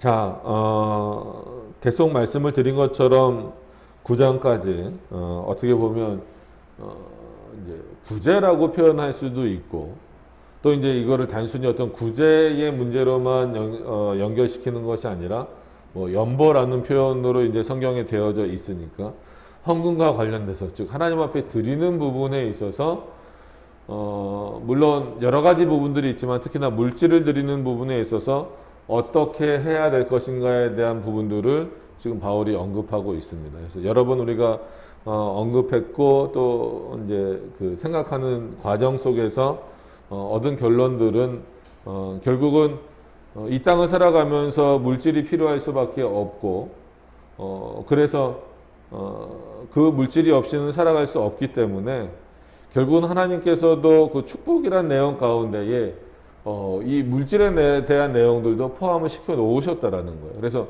자, 계속 말씀을 드린 것처럼 9장까지 어떻게 보면 이제 구제라고 표현할 수도 있고, 또 이제 이거를 단순히 어떤 구제의 문제로만 연결시키는 것이 아니라 뭐 연보라는 표현으로 이제 성경에 되어져 있으니까 헌금과 관련돼서, 즉 하나님 앞에 드리는 부분에 있어서 물론 여러 가지 부분들이 있지만 특히나 물질을 드리는 부분에 있어서 어떻게 해야 될 것인가에 대한 부분들을 지금 바울이 언급하고 있습니다. 그래서 여러 번 우리가 언급했고, 또 이제 그 생각하는 과정 속에서 얻은 결론들은 결국은 이 땅을 살아가면서 물질이 필요할 수밖에 없고, 그래서 그 물질이 없이는 살아갈 수 없기 때문에 결국은 하나님께서도 그 축복이란 내용 가운데에 이 물질에 대한 내용들도 포함을 시켜 놓으셨다라는 거예요. 그래서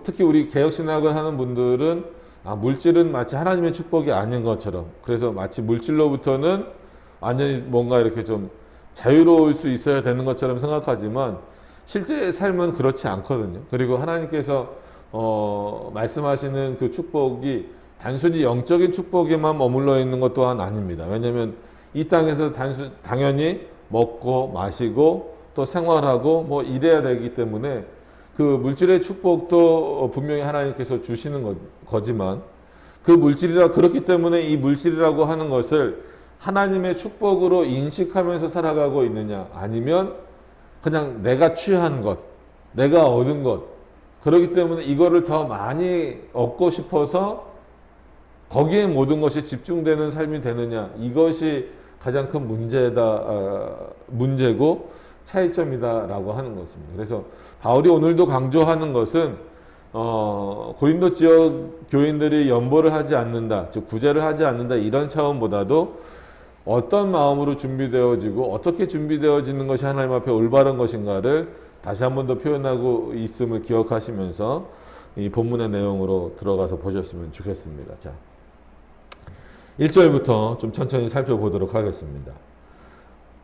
특히 우리 개혁신학을 하는 분들은 물질은 마치 하나님의 축복이 아닌 것처럼, 그래서 마치 물질로부터는 완전히 뭔가 이렇게 좀 자유로울 수 있어야 되는 것처럼 생각하지만 실제 삶은 그렇지 않거든요. 그리고 하나님께서 말씀하시는 그 축복이 단순히 영적인 축복에만 머물러 있는 것 또한 아닙니다. 왜냐하면 이 땅에서 당연히 먹고 마시고 또 생활하고 뭐 이래야 되기 때문에 그 물질의 축복도 분명히 하나님께서 주시는 거지만, 그 물질이라 그렇기 때문에 이 물질이라고 하는 것을 하나님의 축복으로 인식하면서 살아가고 있느냐, 아니면 그냥 내가 취한 것, 내가 얻은 것, 그렇기 때문에 이거를 더 많이 얻고 싶어서 거기에 모든 것이 집중되는 삶이 되느냐, 이것이 가장 큰 문제고 차이점이다라고 하는 것입니다. 그래서 바울이 오늘도 강조하는 것은 고린도 지역 교인들이 연보를 하지 않는다, 즉 구제를 하지 않는다, 이런 차원보다도 어떤 마음으로 준비되어지고 어떻게 준비되어지는 것이 하나님 앞에 올바른 것인가를 다시 한 번 더 표현하고 있음을 기억하시면서 이 본문의 내용으로 들어가서 보셨으면 좋겠습니다. 자, 1절부터 좀 천천히 살펴보도록 하겠습니다.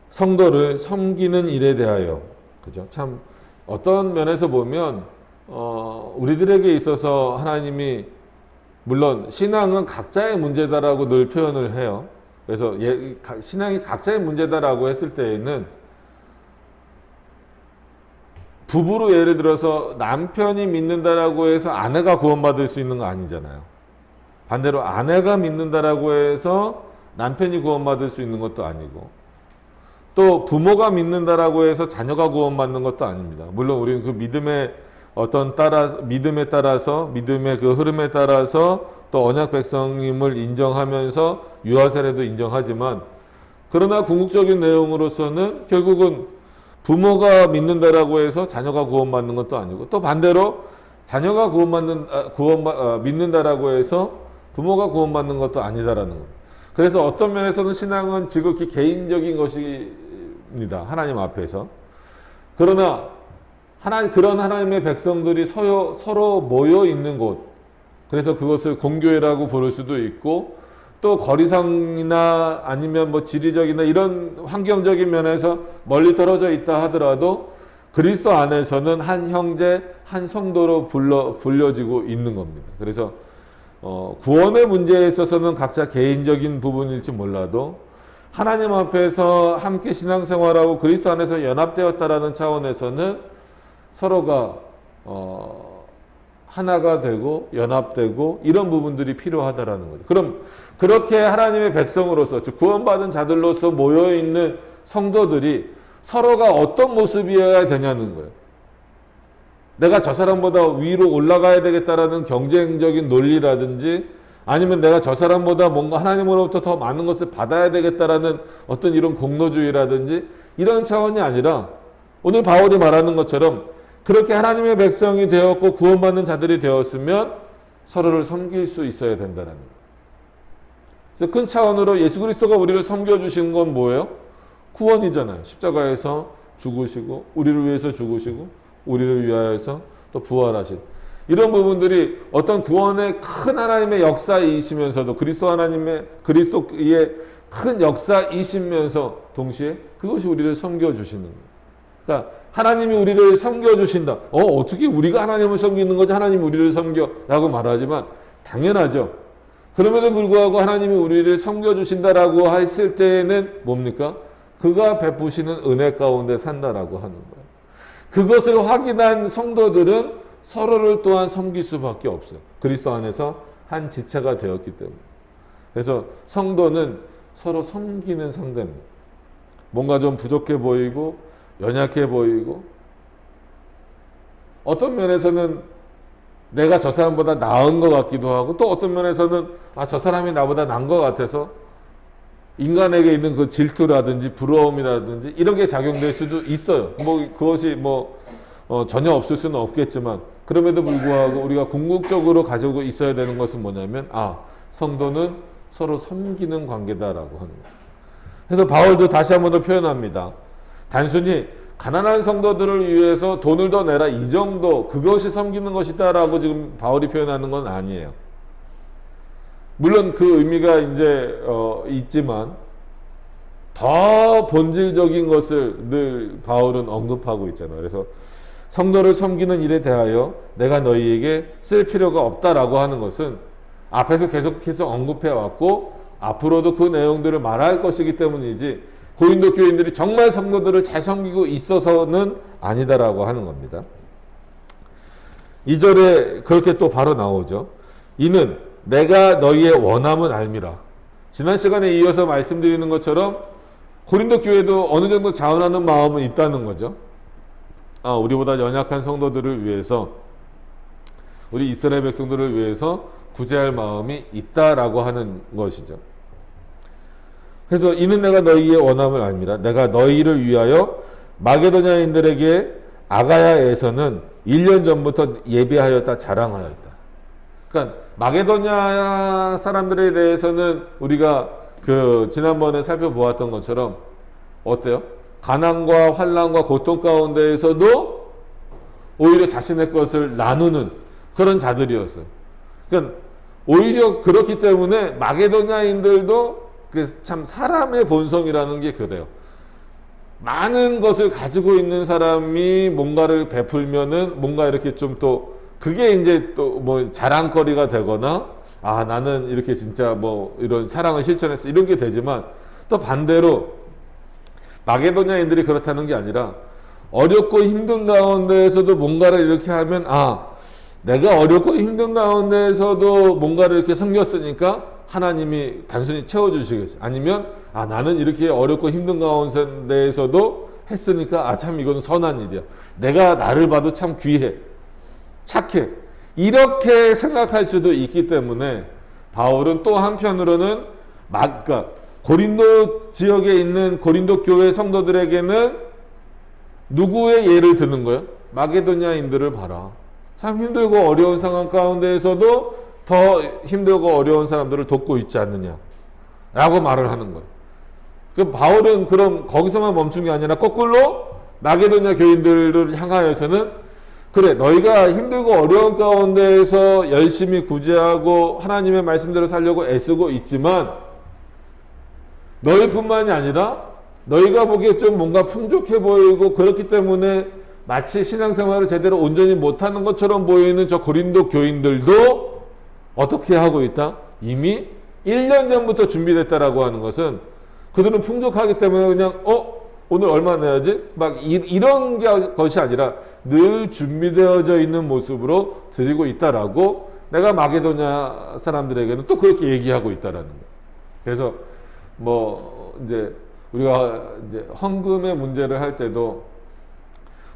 성도를 섬기는 일에 대하여, 그죠? 참 어떤 면에서 보면 우리들에게 있어서 하나님이, 물론 신앙은 각자의 문제다라고 늘 표현을 해요. 그래서 신앙이 각자의 문제다라고 했을 때에는 부부로 예를 들어서 남편이 믿는다라고 해서 아내가 구원받을 수 있는 거 아니잖아요. 반대로 아내가 믿는다라고 해서 남편이 구원받을 수 있는 것도 아니고, 또 부모가 믿는다라고 해서 자녀가 구원받는 것도 아닙니다. 물론 우리는 그 믿음에 따라서 믿음의 그 흐름에 따라서 또 언약 백성임을 인정하면서 유아 세례도 인정하지만, 그러나 궁극적인 내용으로서는 결국은 부모가 믿는다라고 해서 자녀가 구원받는 것도 아니고, 또 반대로 자녀가 믿는다라고 해서 부모가 구원받는 것도 아니다라는 겁니다. 그래서 어떤 면에서는 신앙은 지극히 개인적인 것입니다, 하나님 앞에서. 그러나 그런 하나님의 백성들이 서로 모여 있는 곳, 그래서 그것을 공교회라고 부를 수도 있고, 또 거리상이나 아니면 뭐 지리적이나 이런 환경적인 면에서 멀리 떨어져 있다 하더라도 그리스도 안에서는 한 형제, 한 성도로 불려지고 있는 겁니다. 그래서 구원의 문제에 있어서는 각자 개인적인 부분일지 몰라도 하나님 앞에서 함께 신앙생활하고 그리스도 안에서 연합되었다라는 차원에서는 서로가 하나가 되고 연합되고 이런 부분들이 필요하다라는 거죠. 그럼 그렇게 하나님의 백성으로서, 즉 구원받은 자들로서 모여있는 성도들이 서로가 어떤 모습이어야 되냐는 거예요. 내가 저 사람보다 위로 올라가야 되겠다라는 경쟁적인 논리라든지, 아니면 내가 저 사람보다 뭔가 하나님으로부터 더 많은 것을 받아야 되겠다라는 어떤 이런 공로주의라든지 이런 차원이 아니라, 오늘 바울이 말하는 것처럼 그렇게 하나님의 백성이 되었고 구원받는 자들이 되었으면 서로를 섬길 수 있어야 된다는 거예요. 그래서 큰 차원으로 예수 그리스도가 우리를 섬겨주신 건 뭐예요? 구원이잖아요. 십자가에서 죽으시고 우리를 위해서 죽으시고 우리를 위하여서 또 부활하신 이런 부분들이 어떤 구원의 큰 하나님의 역사이시면서도 그리스도의 큰 역사이시면서 동시에 그것이 우리를 섬겨주시는 거예요. 그러니까 하나님이 우리를 섬겨주신다. 어떻게 우리가 하나님을 섬기는 거지? 하나님이 우리를 섬겨. 라고 말하지만 당연하죠. 그럼에도 불구하고 하나님이 우리를 섬겨주신다라고 했을 때는 뭡니까? 그가 베푸시는 은혜 가운데 산다라고 하는 거예요. 그것을 확인한 성도들은 서로를 또한 섬길 수밖에 없어요. 그리스도 안에서 한 지체가 되었기 때문에. 그래서 성도는 서로 섬기는 상대입니다. 뭔가 좀 부족해 보이고 연약해 보이고 어떤 면에서는 내가 저 사람보다 나은 것 같기도 하고 또 어떤 면에서는 저 사람이 나보다 나은 것 같아서 인간에게 있는 그 질투라든지 부러움이라든지 이런 게 작용될 수도 있어요. 그것이 전혀 없을 수는 없겠지만 그럼에도 불구하고 우리가 궁극적으로 가지고 있어야 되는 것은 뭐냐면 성도는 서로 섬기는 관계다라고 하는 거예요. 그래서 바울도 다시 한 번 더 표현합니다. 단순히 가난한 성도들을 위해서 돈을 더 내라 이 정도 그것이 섬기는 것이다라고 지금 바울이 표현하는 건 아니에요. 물론 그 의미가 이제 있지만 더 본질적인 것을 늘 바울은 언급하고 있잖아요. 그래서 성도를 섬기는 일에 대하여 내가 너희에게 쓸 필요가 없다라고 하는 것은 앞에서 계속해서 언급해 왔고 앞으로도 그 내용들을 말할 것이기 때문이지 고린도 교인들이 정말 성도들을 잘 섬기고 있어서는 아니다라고 하는 겁니다. 2절에 그렇게 또 바로 나오죠. 이는 내가 너희의 원함은 알미라. 지난 시간에 이어서 말씀드리는 것처럼 고린도 교회도 어느 정도 자원하는 마음은 있다는 거죠. 우리보다 연약한 성도들을 위해서 우리 이스라엘 백성들을 위해서 구제할 마음이 있다라고 하는 것이죠. 그래서 이는 내가 너희의 원함을 알미라. 내가 너희를 위하여 마게도냐인들에게 아가야에서는 1년 전부터 예비하였다 자랑하였다. 그러니까 마게도냐 사람들에 대해서는 우리가 지난번에 살펴보았던 것처럼 어때요? 가난과 환난과 고통 가운데에서도 오히려 자신의 것을 나누는 그런 자들이었어요. 그러니까 오히려 그렇기 때문에 마게도냐인들도 참 사람의 본성이라는 게 그래요. 많은 것을 가지고 있는 사람이 뭔가를 베풀면은 뭔가 이렇게 좀 또 그게 이제 또 자랑거리가 되거나 나는 이렇게 진짜 이런 사랑을 실천했어 이런 게 되지만 또 반대로 마게도냐인들이 그렇다는 게 아니라 어렵고 힘든 가운데에서도 뭔가를 이렇게 하면 내가 어렵고 힘든 가운데에서도 뭔가를 이렇게 섬겼으니까 하나님이 단순히 채워주시겠어요. 아니면 나는 이렇게 어렵고 힘든 가운데에서도 했으니까 참 이건 선한 일이야. 내가 나를 봐도 참 귀해. 착해. 이렇게 생각할 수도 있기 때문에 바울은 또 한편으로는 그러니까 고린도 지역에 있는 고린도 교회 성도들에게는 누구의 예를 드는 거예요? 마게도냐인들을 봐라. 참 힘들고 어려운 상황 가운데에서도 더 힘들고 어려운 사람들을 돕고 있지 않느냐 라고 말을 하는 거예요. 그 바울은 그럼 거기서만 멈춘 게 아니라 거꾸로 마게도냐 교인들을 향하여서는 그래 너희가 힘들고 어려운 가운데에서 열심히 구제하고 하나님의 말씀대로 살려고 애쓰고 있지만 너희뿐만이 아니라 너희가 보기에 좀 뭔가 풍족해 보이고 그렇기 때문에 마치 신앙생활을 제대로 온전히 못하는 것처럼 보이는 저 고린도 교인들도 어떻게 하고 있다? 이미 1년 전부터 준비됐다라고 하는 것은 그들은 풍족하기 때문에 그냥 오늘 얼마 내야지? 이런 것이 아니라 늘 준비되어져 있는 모습으로 드리고 있다라고 내가 마게도냐 사람들에게는 또 그렇게 얘기하고 있다라는 거예요. 그래서 이제 우리가 이제 헌금의 문제를 할 때도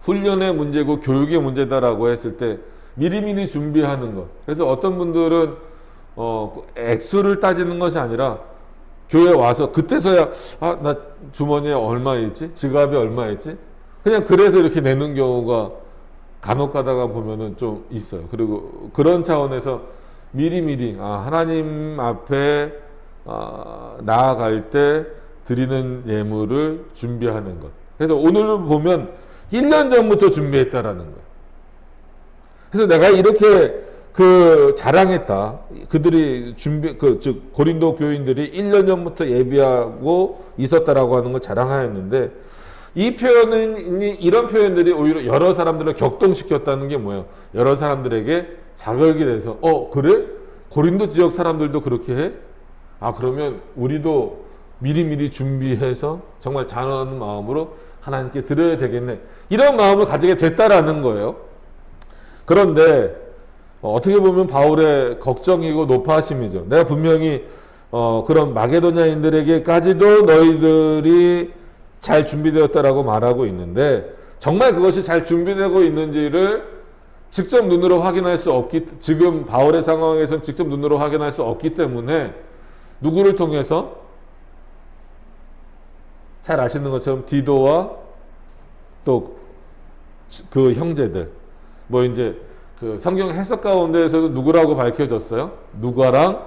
훈련의 문제고 교육의 문제다라고 했을 때 미리미리 준비하는 것. 그래서 어떤 분들은 액수를 따지는 것이 아니라 교회 와서 그때서야 나 주머니에 얼마 있지? 지갑에 얼마 있지? 그냥 그래서 이렇게 내는 경우가 간혹 가다가 보면은 좀 있어요. 그리고 그런 차원에서 미리미리 하나님 앞에 나아갈 때 드리는 예물을 준비하는 것. 그래서 오늘 보면 1년 전부터 준비했다라는 거예요. 그래서 내가 이렇게 자랑했다. 그들이 즉 고린도 교인들이 1년 전부터 예비하고 있었다라고 하는 걸 자랑하였는데 이 표현이 이런 표현들이 오히려 여러 사람들을 격동시켰다는 게 뭐예요? 여러 사람들에게 자극이 돼서 그래? 고린도 지역 사람들도 그렇게 해? 아 그러면 우리도 미리미리 준비해서 정말 잘하는 마음으로 하나님께 드려야 되겠네. 이런 마음을 가지게 됐다라는 거예요. 그런데 어떻게 보면 바울의 걱정이고 높아하심이죠. 내가 분명히 그런 마게도냐인들에게까지도 너희들이 잘 준비되었다라고 말하고 있는데 정말 그것이 잘 준비되고 있는지를 직접 눈으로 확인할 수 없기, 지금 바울의 상황에서는 직접 눈으로 확인할 수 없기 때문에 누구를 통해서? 잘 아시는 것처럼 디도와 또 그 형제들, 뭐 이제 그 성경 해석 가운데에서도 누구라고 밝혀졌어요? 누가랑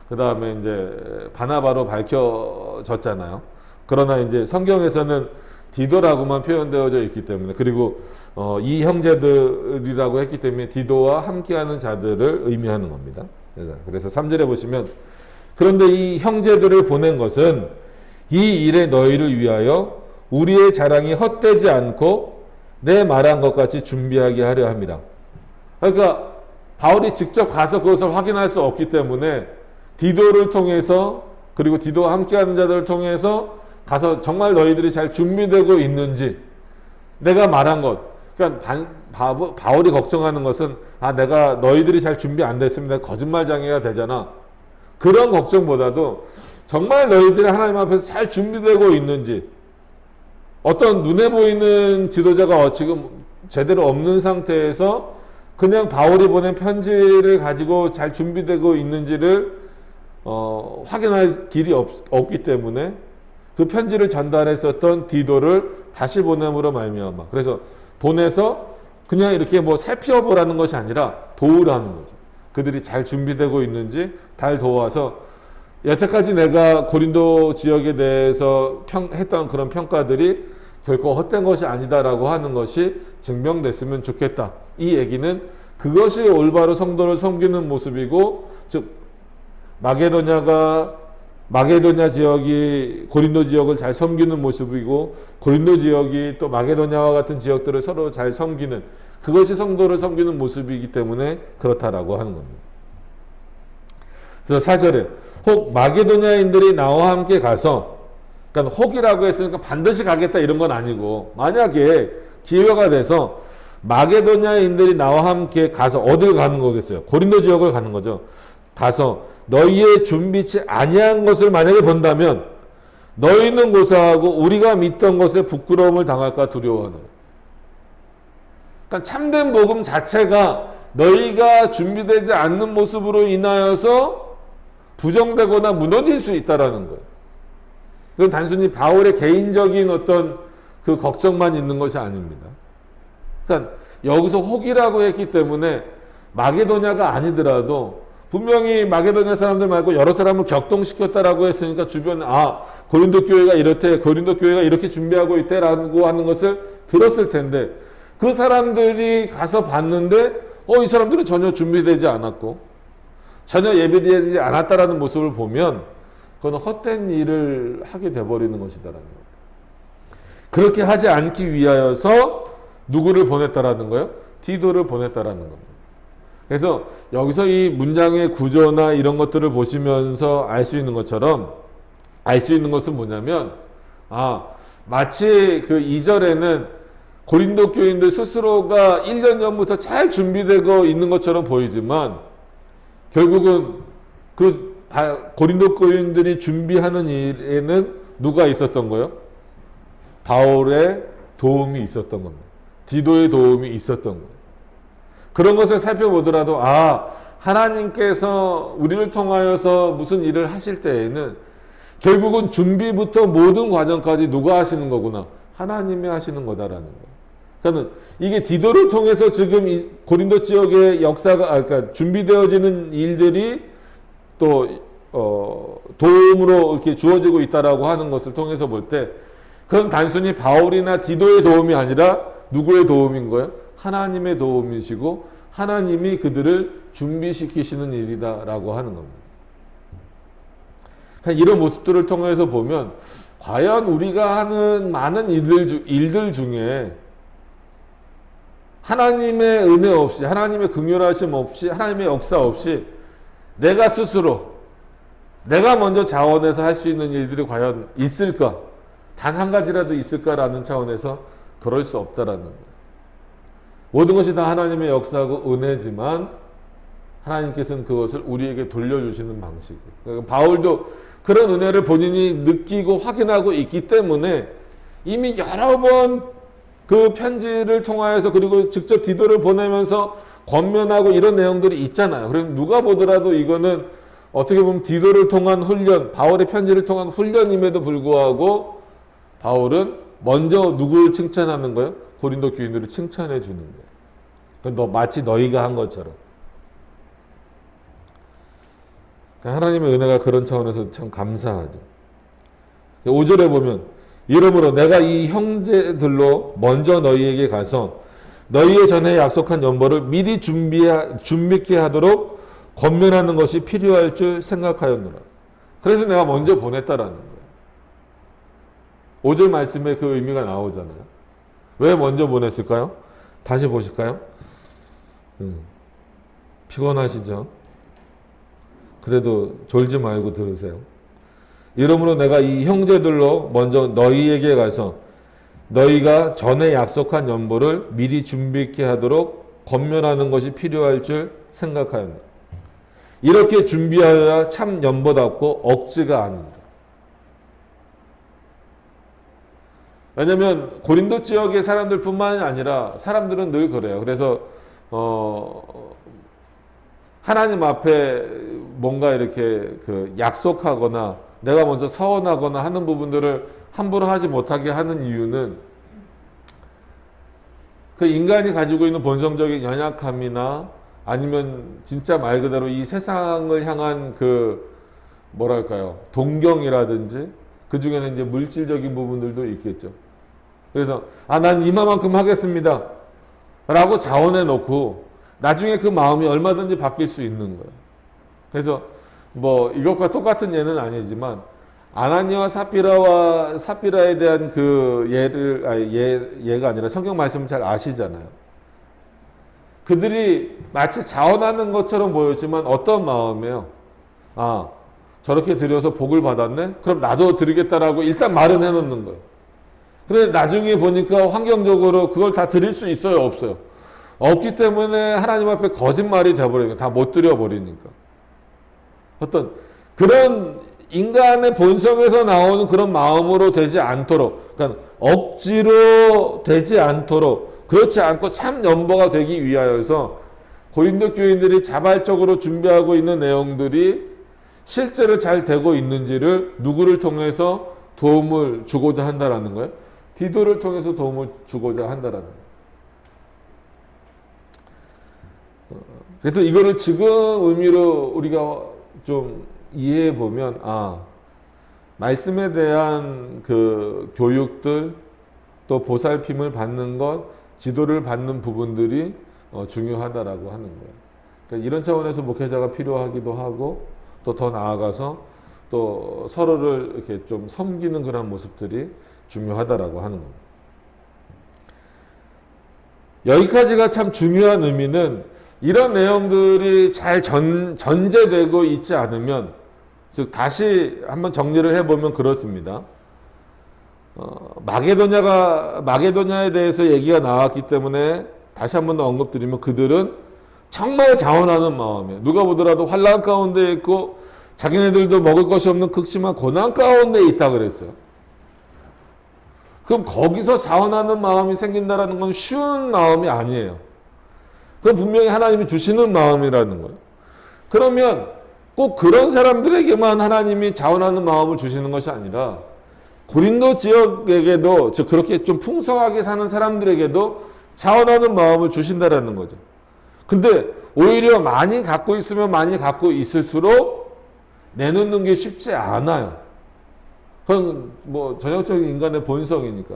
그 다음에 이제 바나바로 밝혀졌잖아요. 그러나 이제 성경에서는 디도라고만 표현되어져 있기 때문에, 그리고 이 형제들이라고 했기 때문에 디도와 함께하는 자들을 의미하는 겁니다. 그래서 3절에 보시면 그런데 이 형제들을 보낸 것은 이 일에 너희를 위하여 우리의 자랑이 헛되지 않고 내 말한 것 같이 준비하게 하려 합니다. 그러니까 바울이 직접 가서 그것을 확인할 수 없기 때문에 디도를 통해서, 그리고 디도와 함께하는 자들을 통해서 가서 정말 너희들이 잘 준비되고 있는지, 내가 말한 것, 그러니까 바울이 걱정하는 것은 내가 너희들이 잘 준비 안 됐으면 내가 거짓말장애가 되잖아. 그런 걱정보다도 정말 너희들이 하나님 앞에서 잘 준비되고 있는지, 어떤 눈에 보이는 지도자가 지금 제대로 없는 상태에서 그냥 바울이 보낸 편지를 가지고 잘 준비되고 있는지를 확인할 길이 없기 때문에 그 편지를 전달했었던 디도를 다시 보냄으로 말미암아, 그래서 보내서 그냥 이렇게 뭐 살펴보라는 것이 아니라 도우라는 거죠. 그들이 잘 준비되고 있는지 잘 도와서 여태까지 내가 고린도 지역에 대해서 했던 그런 평가들이 결코 헛된 것이 아니다라고 하는 것이 증명됐으면 좋겠다. 이 얘기는 그것이 올바로 성도를 섬기는 모습이고, 즉 마게도냐 지역이 고린도 지역을 잘 섬기는 모습이고, 고린도 지역이 또 마게도냐와 같은 지역들을 서로 잘 섬기는, 그것이 성도를 섬기는 모습이기 때문에 그렇다라고 하는 겁니다. 그래서 4절에 혹 마게도냐인들이 나와 함께 가서, 그러니까 혹이라고 했으니까 반드시 가겠다 이런 건 아니고, 만약에 기회가 돼서 마게도냐인들이 나와 함께 가서 어딜 가는 거겠어요? 고린도 지역을 가는 거죠. 가서 너희의 준비치 아니한 것을 만약에 본다면 너희는 고사하고 우리가 믿던 것에 부끄러움을 당할까 두려워하노라. 그러니까 참된 복음 자체가 너희가 준비되지 않는 모습으로 인하여서 부정되거나 무너질 수 있다라는 거예요. 그건 단순히 바울의 개인적인 어떤 그 걱정만 있는 것이 아닙니다. 그러니까 여기서 혹이라고 했기 때문에 마게도냐가 아니더라도 분명히 마게도냐 사람들 말고 여러 사람을 격동시켰다라고 했으니까 주변에 고린도 교회가 이렇대, 고린도 교회가 이렇게 준비하고 있대라고 하는 것을 들었을 텐데, 그 사람들이 가서 봤는데 이 사람들은 전혀 준비되지 않았고 전혀 예비되지 않았다라는 모습을 보면 그건 헛된 일을 하게 돼버리는 것이다라는 거예요. 그렇게 하지 않기 위하여서 누구를 보냈다라는 거예요? 디도를 보냈다라는 겁니다. 그래서 여기서 이 문장의 구조나 이런 것들을 보시면서 알 수 있는 것처럼, 알 수 있는 것은 뭐냐면, 마치 그 2절에는 고린도 교인들 스스로가 1년 전부터 잘 준비되고 있는 것처럼 보이지만, 결국은 그 고린도 교인들이 준비하는 일에는 누가 있었던 거예요? 바울의 도움이 있었던 겁니다. 디도의 도움이 있었던 거예요. 그런 것을 살펴보더라도 하나님께서 우리를 통하여서 무슨 일을 하실 때에는 결국은 준비부터 모든 과정까지 누가 하시는 거구나? 하나님이 하시는 거다라는 거예요. 그러니까 이게 디도를 통해서 지금 이 고린도 지역의 역사가, 그러니까 준비되어지는 일들이 또 도움으로 이렇게 주어지고 있다라고 하는 것을 통해서 볼 때, 그건 단순히 바울이나 디도의 도움이 아니라 누구의 도움인 거예요? 하나님의 도움이시고 하나님이 그들을 준비시키시는 일이다라고 하는 겁니다. 이런 모습들을 통해서 보면 과연 우리가 하는 많은 일들 중에 하나님의 은혜 없이, 하나님의 긍휼하심 없이, 하나님의 역사 없이 내가 스스로, 내가 먼저 자원해서 할 수 있는 일들이 과연 있을까? 단 한 가지라도 있을까라는 차원에서 그럴 수 없다라는 거예요. 모든 것이 다 하나님의 역사하고 은혜지만 하나님께서는 그것을 우리에게 돌려주시는 방식이에요. 그러니까 바울도 그런 은혜를 본인이 느끼고 확인하고 있기 때문에 이미 여러 번 그 편지를 통하여서 그리고 직접 디도를 보내면서 권면하고 이런 내용들이 있잖아요. 그럼 누가 보더라도 이거는 어떻게 보면 디도를 통한 훈련, 바울의 편지를 통한 훈련임에도 불구하고 바울은 먼저 누구를 칭찬하는 거예요? 고린도 교인들을 칭찬해 주는 거예요. 마치 너희가 한 것처럼. 하나님의 은혜가 그런 차원에서 참 감사하죠. 5절에 보면 이러므로 내가 이 형제들로 먼저 너희에게 가서 너희의 전에 약속한 연보를 미리 준비케 하도록 권면하는 것이 필요할 줄 생각하였노라. 그래서 내가 먼저 보냈다라는 거예요. 5절 말씀에 그 의미가 나오잖아요. 왜 먼저 보냈을까요? 다시 보실까요? 피곤하시죠? 그래도 졸지 말고 들으세요. 이러므로 내가 이 형제들로 먼저 너희에게 가서 너희가 전에 약속한 연보를 미리 준비케 하도록 권면하는 것이 필요할 줄 생각하였다. 이렇게 준비하여야 참 연보답고 억지가 아닙니다. 왜냐하면 고린도 지역의 사람들뿐만이 아니라 사람들은 늘 그래요. 그래서 하나님 앞에 뭔가 이렇게 약속하거나 내가 먼저 서원하거나 하는 부분들을 함부로 하지 못하게 하는 이유는 그 인간이 가지고 있는 본성적인 연약함이나 아니면 진짜 말 그대로 이 세상을 향한 뭐랄까요, 동경이라든지 그 중에는 이제 물질적인 부분들도 있겠죠. 그래서 난 이만큼 하겠습니다 라고 자원해 놓고 나중에 그 마음이 얼마든지 바뀔 수 있는 거예요. 그래서 이것과 똑같은 예는 아니지만 아나니아와 삽비라에 대한 예가 아니라 성경 말씀을 잘 아시잖아요. 그들이 마치 자원하는 것처럼 보였지만 어떤 마음이에요? 저렇게 드려서 복을 받았네? 그럼 나도 드리겠다라고 일단 말은 해놓는 거예요. 그런데 나중에 보니까 환경적으로 그걸 다 드릴 수 있어요? 없어요? 없기 때문에 하나님 앞에 거짓말이 돼버리니까 다 못 드려버리니까. 어떤 그런 인간의 본성에서 나오는 그런 마음으로 되지 않도록, 그러니까 억지로 되지 않도록, 그렇지 않고 참 연보가 되기 위하여서 고린도 교인들이 자발적으로 준비하고 있는 내용들이 실제로 잘 되고 있는지를 누구를 통해서 도움을 주고자 한다라는 거예요? 디도를 통해서 도움을 주고자 한다라는 거예요. 그래서 이거를 지금 의미로 우리가 좀 이해해 보면 말씀에 대한 교육들 또 보살핌을 받는 것, 지도를 받는 부분들이 중요하다라고 하는 거예요. 그러니까 이런 차원에서 목회자가 필요하기도 하고 또 더 나아가서 또 서로를 이렇게 좀 섬기는 그런 모습들이 중요하다라고 하는 겁니다. 여기까지가 참 중요한 의미는 이런 내용들이 잘 전제되고 있지 않으면, 즉 다시 한번 정리를 해보면 그렇습니다. 마게도냐에 대해서 얘기가 나왔기 때문에 다시 한번 더 언급드리면 그들은 정말 자원하는 마음이에요. 누가 보더라도 환난 가운데 있고 자기네들도 먹을 것이 없는 극심한 고난 가운데 있다 그랬어요. 그럼 거기서 자원하는 마음이 생긴다는 건 쉬운 마음이 아니에요. 그건 분명히 하나님이 주시는 마음이라는 거예요. 그러면 꼭 그런 사람들에게만 하나님이 자원하는 마음을 주시는 것이 아니라 고린도 지역에게도, 즉 그렇게 좀 풍성하게 사는 사람들에게도 자원하는 마음을 주신다라는 거죠. 근데 오히려 많이 갖고 있으면 많이 갖고 있을수록 내놓는 게 쉽지 않아요. 그건 전형적인 인간의 본성이니까.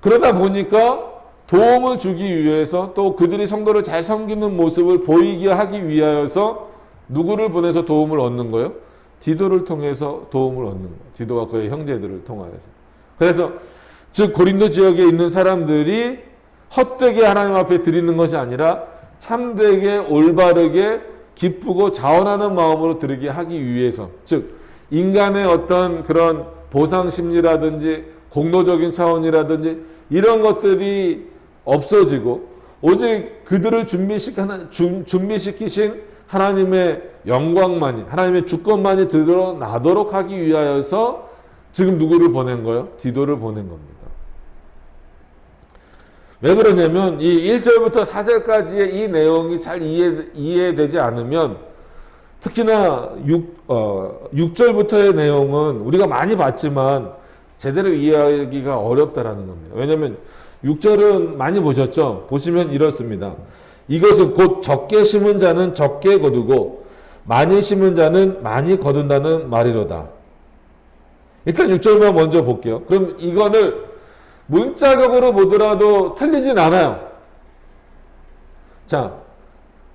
그러다 보니까 도움을 주기 위해서 또 그들이 성도를 잘 섬기는 모습을 보이게 하기 위하여서 누구를 보내서 도움을 얻는 거예요? 디도를 통해서 도움을 얻는 거예요. 디도와 그의 형제들을 통하여서. 그래서 즉 고린도 지역에 있는 사람들이 헛되게 하나님 앞에 드리는 것이 아니라 참되게 올바르게 기쁘고 자원하는 마음으로 드리게 하기 위해서, 즉 인간의 어떤 그런 보상 심리라든지 공로적인 차원이라든지 이런 것들이 없어지고 오직 그들을 준비시키신 하나님의 영광만이, 하나님의 주권만이 드러나도록 하기 위하여서 지금 누구를 보낸 거예요? 디도를 보낸 겁니다. 왜 그러냐면 이 1절부터 4절까지의 이 내용이 잘 이해되지 않으면, 특히나 6절부터의 내용은 우리가 많이 봤지만 제대로 이해하기가 어렵다라는 겁니다. 왜냐하면 6절은 많이 보셨죠? 보시면 이렇습니다. 이것은 곧 적게 심은 자는 적게 거두고 많이 심은 자는 많이 거둔다는 말이로다. 일단 6절만 먼저 볼게요. 그럼 이거를 문자적으로 보더라도 틀리진 않아요. 자,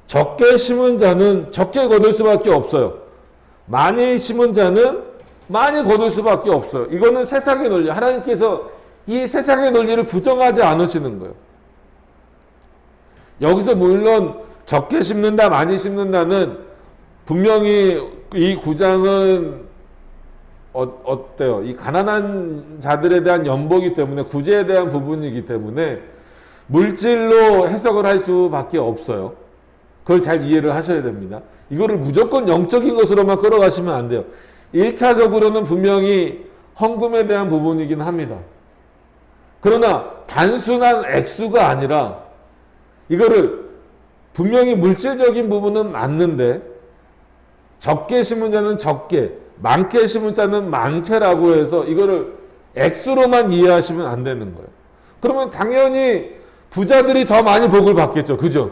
적게 심은 자는 적게 거둘 수밖에 없어요. 많이 심은 자는 많이 거둘 수밖에 없어요. 이거는 세상의 논리. 하나님께서 이 세상의 논리를 부정하지 않으시는 거예요. 여기서 물론 적게 심는다, 많이 심는다는 분명히 이 구장은 어때요? 이 가난한 자들에 대한 연보이기 때문에, 구제에 대한 부분이기 때문에 물질로 해석을 할 수밖에 없어요. 그걸 잘 이해를 하셔야 됩니다. 이거를 무조건 영적인 것으로만 끌어가시면 안 돼요. 1차적으로는 분명히 헌금에 대한 부분이긴 합니다. 그러나 단순한 액수가 아니라 이거를 분명히 물질적인 부분은 맞는데, 적게 심은 자는 적게, 많게 심은 자는 많게라고 해서 이거를 액수로만 이해하시면 안 되는 거예요. 그러면 당연히 부자들이 더 많이 복을 받겠죠. 그죠?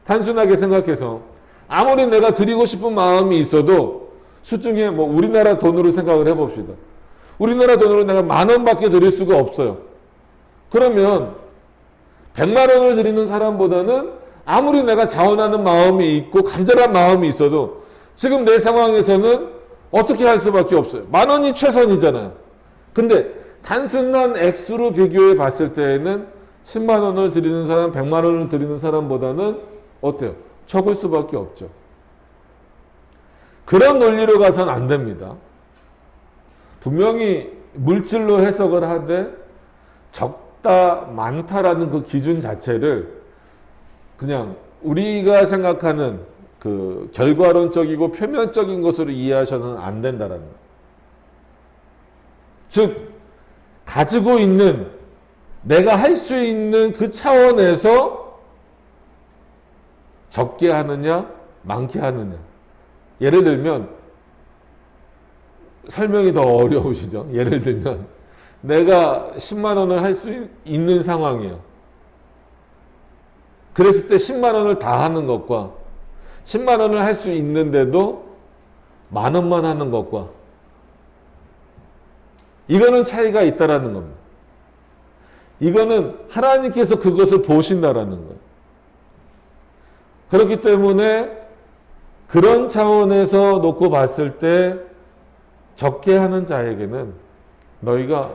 단순하게 생각해서. 아무리 내가 드리고 싶은 마음이 있어도 수중에 뭐 우리나라 돈으로 생각을 해봅시다. 우리나라 돈으로 내가 10,000원밖에 드릴 수가 없어요. 그러면 100만 원을 드리는 사람보다는 아무리 내가 자원하는 마음이 있고 간절한 마음이 있어도 지금 내 상황에서는 어떻게 할 수밖에 없어요. 10,000원이 최선이잖아요. 근데 단순한 액수로 비교해 봤을 때에는 10만 원을 드리는 사람, 100만 원을 드리는 사람보다는 어때요? 적을 수밖에 없죠. 그런 논리로 가서는 안 됩니다. 분명히 물질로 해석을 하되 적다, 많다라는 그 기준 자체를 그냥 우리가 생각하는 그 결과론적이고 표면적인 것으로 이해하셔서는 안 된다라는 거예요. 즉, 가지고 있는, 내가 할 수 있는 그 차원에서 적게 하느냐, 많게 하느냐. 예를 들면, 설명이 더 어려우시죠? 예를 들면, 내가 10만 원을 할 수 있는 상황이에요. 그랬을 때 10만 원을 다 하는 것과 10만 원을 할 수 있는데도 10,000원만 하는 것과 이거는 차이가 있다라는 겁니다. 이거는 하나님께서 그것을 보신다라는 거예요. 그렇기 때문에 그런 차원에서 놓고 봤을 때 적게 하는 자에게는 너희가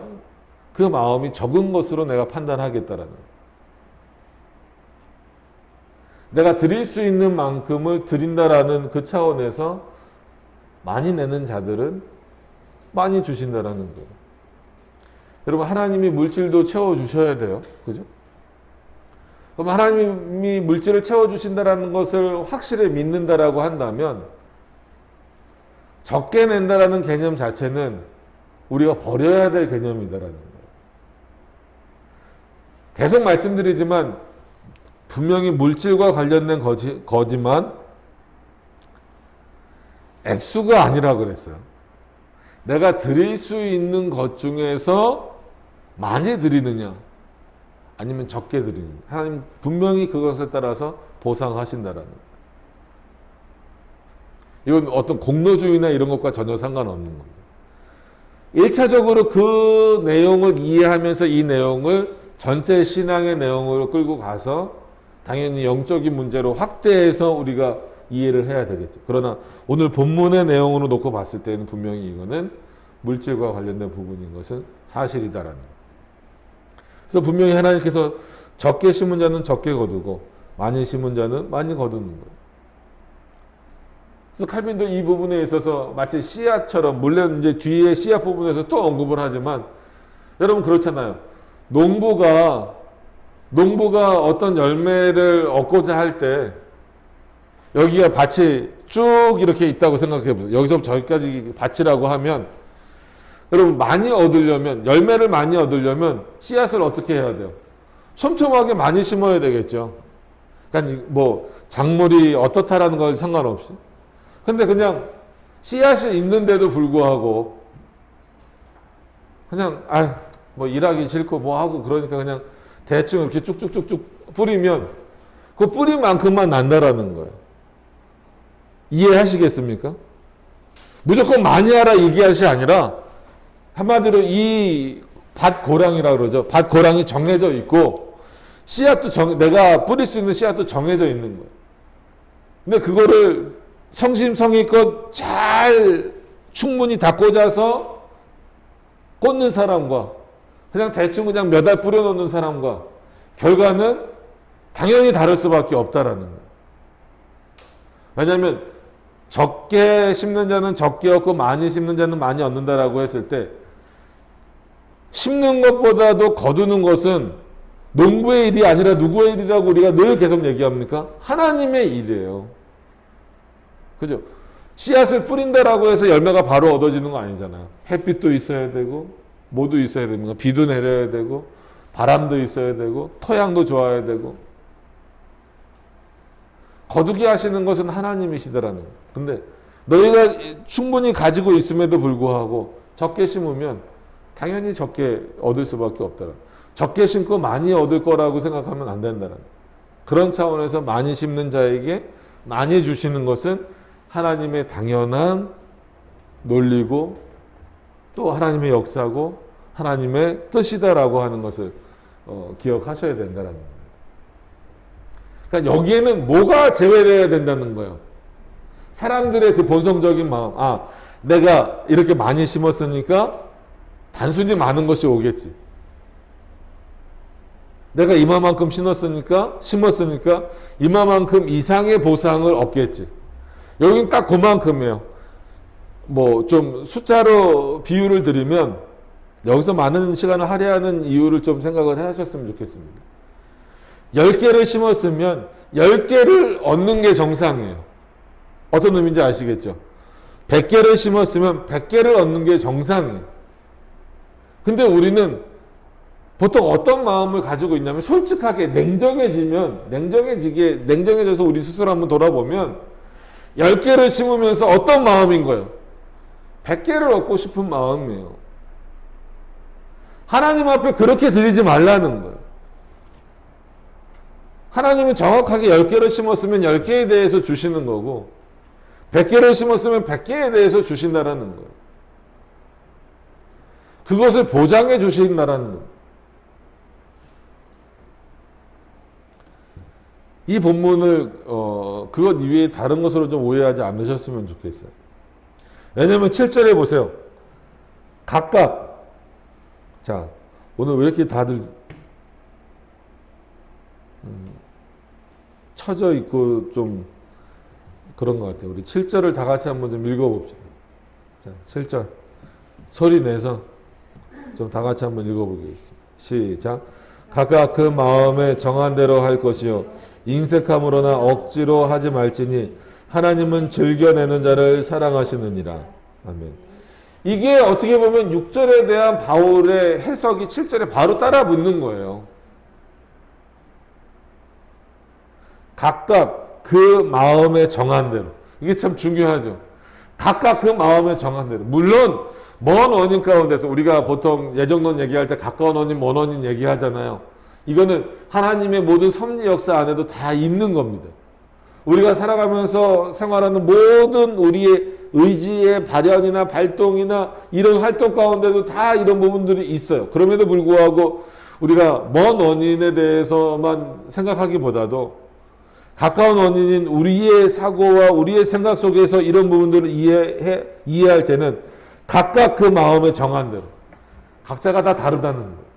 그 마음이 적은 것으로 내가 판단하겠다라는 거예요. 내가 드릴 수 있는 만큼을 드린다라는 그 차원에서 많이 내는 자들은 많이 주신다라는 거예요. 여러분, 하나님이 물질도 채워주셔야 돼요. 그죠? 그럼 하나님이 물질을 채워주신다라는 것을 확실히 믿는다라고 한다면 적게 낸다라는 개념 자체는 우리가 버려야 될 개념이다라는 거예요. 계속 말씀드리지만 분명히 물질과 관련된 거지만 액수가 아니라 그랬어요. 내가 드릴 수 있는 것 중에서 많이 드리느냐 아니면 적게 드리느냐. 하나님 분명히 그것에 따라서 보상하신다라는 거예요. 이건 어떤 공로주의나 이런 것과 전혀 상관없는 겁니다. 1차적으로 그 내용을 이해하면서 이 내용을 전체 신앙의 내용으로 끌고 가서 당연히 영적인 문제로 확대해서 우리가 이해를 해야 되겠죠. 그러나 오늘 본문의 내용으로 놓고 봤을 때는 분명히 이거는 물질과 관련된 부분인 것은 사실이다라는 거예요. 그래서 분명히 하나님께서 적게 심은 자는 적게 거두고 많이 심은 자는 많이 거두는 거예요. 그래서 칼빈도 이 부분에 있어서 마치 씨앗처럼, 물론 이제 뒤에 씨앗 부분에서 또 언급을 하지만, 여러분 그렇잖아요. 농부가 어떤 열매를 얻고자 할 때 여기가 밭이 쭉 이렇게 있다고 생각해 보세요. 여기서부터 저기까지 밭이라고 하면, 여러분 많이 얻으려면, 열매를 많이 얻으려면 씨앗을 어떻게 해야 돼요? 촘촘하게 많이 심어야 되겠죠. 그러니까 뭐 작물이 어떻다라는 걸 상관없이. 근데 그냥 씨앗이 있는데도 불구하고 그냥 뭐 일하기 싫고 뭐 하고 그러니까 그냥 대충 이렇게 쭉쭉쭉쭉 뿌리면 그 뿌린 만큼만 난다라는 거예요. 이해하시겠습니까? 무조건 많이 하라 이게 것이 아니라, 한마디로 이 밭 고랑이라고 그러죠. 밭 고랑이 정해져 있고 씨앗도 내가 뿌릴 수 있는 씨앗도 정해져 있는 거예요. 근데 그거를 성심성의껏 잘 충분히 다 꽂아서 꽂는 사람과 그냥 대충 그냥 몇 알 뿌려놓는 사람과 결과는 당연히 다를 수밖에 없다라는 거예요. 왜냐하면 적게 심는 자는 적게 얻고 많이 심는 자는 많이 얻는다라고 했을 때, 심는 것보다도 거두는 것은 농부의 일이 아니라 누구의 일이라고 우리가 늘 계속 얘기합니까? 하나님의 일이에요. 그죠? 씨앗을 뿌린다라고 해서 열매가 바로 얻어지는 거 아니잖아요. 햇빛도 있어야 되고, 뭐도 있어야 됩니다. 비도 내려야 되고, 바람도 있어야 되고, 토양도 좋아야 되고. 거두게 하시는 것은 하나님이시더라는 거예요. 근데 너희가 충분히 가지고 있음에도 불구하고 적게 심으면 당연히 적게 얻을 수밖에 없다라. 적게 심고 많이 얻을 거라고 생각하면 안 된다는 거예요. 그런 차원에서 많이 심는 자에게 많이 주시는 것은 하나님의 당연한 논리고 또 하나님의 역사고 하나님의 뜻이다라고 하는 것을 기억하셔야 된다는 거예요. 그러니까 여기에는 뭐가 제외되어야 된다는 거예요. 사람들의 그 본성적인 마음, 내가 이렇게 많이 심었으니까 단순히 많은 것이 오겠지. 내가 이마만큼 심었으니까 이마만큼 이상의 보상을 얻겠지. 여긴 딱 그만큼이에요. 뭐 좀 숫자로 비유를 드리면, 여기서 많은 시간을 할애하는 이유를 좀 생각을 하셨으면 좋겠습니다. 10개를 심었으면 10개를 얻는 게 정상이에요. 어떤 의미인지 아시겠죠? 100개를 심었으면 100개를 얻는 게 정상이에요. 근데 우리는 보통 어떤 마음을 가지고 있냐면, 솔직하게 냉정해져서 우리 스스로 한번 돌아보면 10개를 심으면서 어떤 마음인 거예요? 100개를 얻고 싶은 마음이에요. 하나님 앞에 그렇게 드리지 말라는 거예요. 하나님은 정확하게 10개를 심었으면 10개에 대해서 주시는 거고, 100개를 심었으면 100개에 대해서 주신다라는 거예요. 그것을 보장해 주신다라는 거예요. 이 본문을 그것 이외에 다른 것으로 좀 오해하지 않으셨으면 좋겠어요. 왜냐하면 7절에 보세요. 각각, 자, 오늘 왜 이렇게 다들 처져 있고 좀 그런 것 같아요. 우리 7절을 다 같이 한번 좀 읽어봅시다. 자, 7절 소리 내서 좀 다 같이 한번 읽어보겠습니다. 시작. 각각 그 마음에 정한 대로 할 것이요 인색함으로나 억지로 하지 말지니 하나님은 즐겨내는 자를 사랑하시느니라. 아멘. 이게 어떻게 보면 6절에 대한 바울의 해석이 7절에 바로 따라 붙는 거예요. 각각 그 마음에 정한 대로. 이게 참 중요하죠. 각각 그 마음에 정한 대로. 물론 먼 원인 가운데서 우리가 보통 예정론 얘기할 때 가까운 원인, 먼 원인 얘기하잖아요. 이거는 하나님의 모든 섭리 역사 안에도 다 있는 겁니다. 우리가 살아가면서 생활하는 모든 우리의 의지의 발현이나 발동이나 이런 활동 가운데도 다 이런 부분들이 있어요. 그럼에도 불구하고 우리가 먼 원인에 대해서만 생각하기보다도 가까운 원인인 우리의 사고와 우리의 생각 속에서 이런 부분들을 이해할 때는 각각 그 마음에 정한 대로 각자가 다 다르다는 거예요.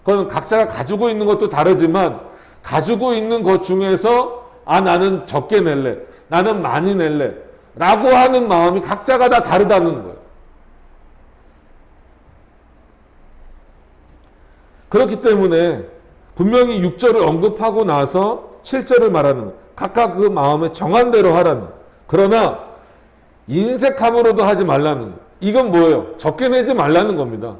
그건 각자가 가지고 있는 것도 다르지만 가지고 있는 것 중에서 나는 적게 낼래, 나는 많이 낼래 라고 하는 마음이 각자가 다 다르다는 거예요. 그렇기 때문에 분명히 6절을 언급하고 나서 7절을 말하는 거예요. 각각 그 마음에 정한 대로 하라는. 그러나 인색함으로도 하지 말라는 거예요. 이건 뭐예요? 적게 내지 말라는 겁니다.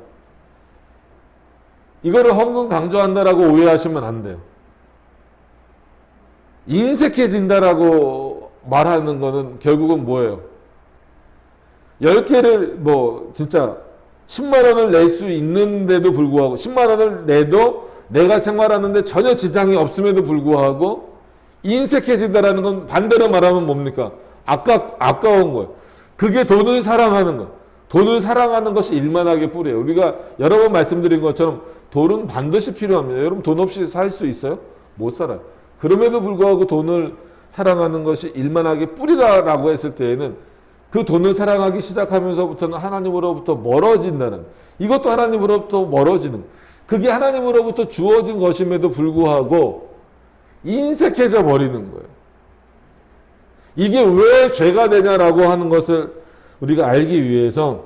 이거를 헌금 강조한다라고 오해하시면 안 돼요. 인색해진다라고 말하는 거는 결국은 뭐예요? 10개를 진짜 10만 원을 낼 수 있는데도 불구하고 10만 원을 내도 내가 생활하는데 전혀 지장이 없음에도 불구하고 인색해진다라는 건 반대로 말하면 뭡니까? 아까운 거예요. 그게 돈을 사랑하는 거. 돈을 사랑하는 것이 일만하게 뿌려요. 우리가 여러 번 말씀드린 것처럼 돈은 반드시 필요합니다. 여러분 돈 없이 살 수 있어요? 못 살아요. 그럼에도 불구하고 돈을 사랑하는 것이 일만하게 뿌리라라고 했을 때에는 그 돈을 사랑하기 시작하면서부터는 하나님으로부터 멀어진다는, 이것도 하나님으로부터 멀어지는, 그게 하나님으로부터 주어진 것임에도 불구하고 인색해져 버리는 거예요. 이게 왜 죄가 되냐라고 하는 것을 우리가 알기 위해서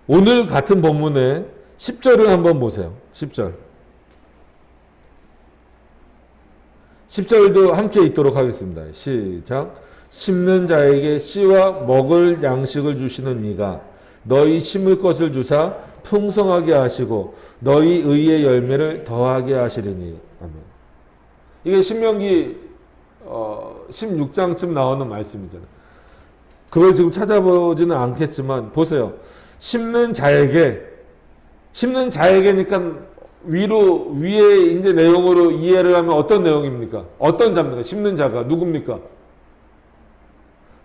오늘 같은 본문의 10절을 한번 보세요. 10절. 10절도 함께 읽도록 하겠습니다. 시작. 심는 자에게 씨와 먹을 양식을 주시는 이가 너희 심을 것을 주사 풍성하게 하시고 너희 의의 열매를 더하게 하시리니. 아멘. 이게 신명기 16장쯤 나오는 말씀이잖아요. 그걸 지금 찾아보지는 않겠지만 보세요. 심는 자에게니까 위에 이제 내용으로 이해를 하면 어떤 내용입니까? 어떤 자입니까? 심는 자가 누굽니까?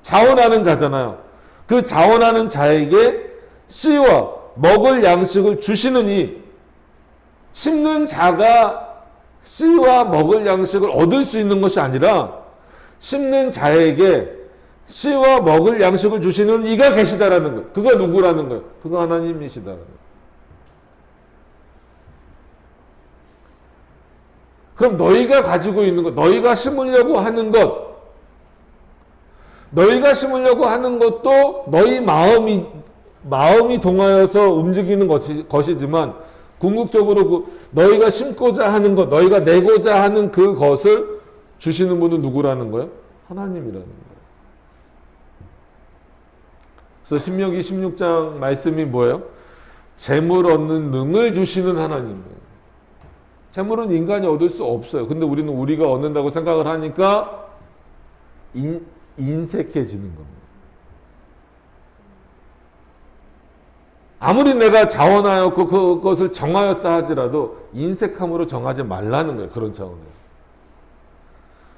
자원하는 자잖아요. 그 자원하는 자에게 씨와 먹을 양식을 주시는 이, 심는 자가 씨와 먹을 양식을 얻을 수 있는 것이 아니라 심는 자에게 씨와 먹을 양식을 주시는 이가 계시다라는 거예요. 그가 누구라는 거예요? 그가 하나님이시다라는 거예요. 그럼 너희가 가지고 있는 것, 너희가 심으려고 하는 것, 너희가 심으려고 하는 것도 너희 마음이 동하여서 움직이는 것이지만 궁극적으로 너희가 심고자 하는 것, 너희가 내고자 하는 그것을 주시는 분은 누구라는 거예요? 하나님이라는 거예요. 그래서 신명기 16장 말씀이 뭐예요? 재물 얻는 능을 주시는 하나님이에요. 재물은 인간이 얻을 수 없어요. 근데 우리는 우리가 얻는다고 생각을 하니까 인색해지는 겁니다. 아무리 내가 자원하였고 그것을 정하였다 하더라도 인색함으로 정하지 말라는 거예요. 그런 차원에서.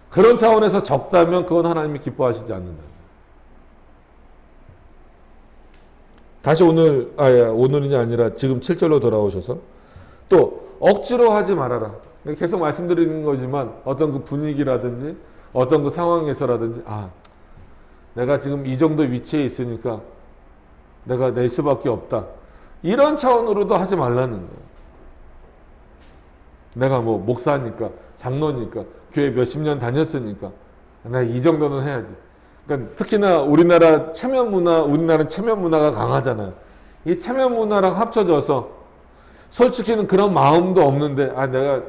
그런 차원에서 적다면 그건 하나님이 기뻐하시지 않는다. 다시 오늘이 아니라 지금 7절로 돌아오셔서 또 억지로 하지 말아라. 계속 말씀드리는 거지만 어떤 그 분위기라든지 어떤 그 상황에서라든지 내가 지금 이 정도 위치에 있으니까 내가 낼 수밖에 없다. 이런 차원으로도 하지 말라는 거예요. 내가 목사니까 장로니까 교회 몇십 년 다녔으니까 내가 이 정도는 해야지. 그러니까 특히나 우리나라는 체면 문화가 강하잖아요. 이 체면 문화랑 합쳐져서 솔직히는 그런 마음도 없는데 내가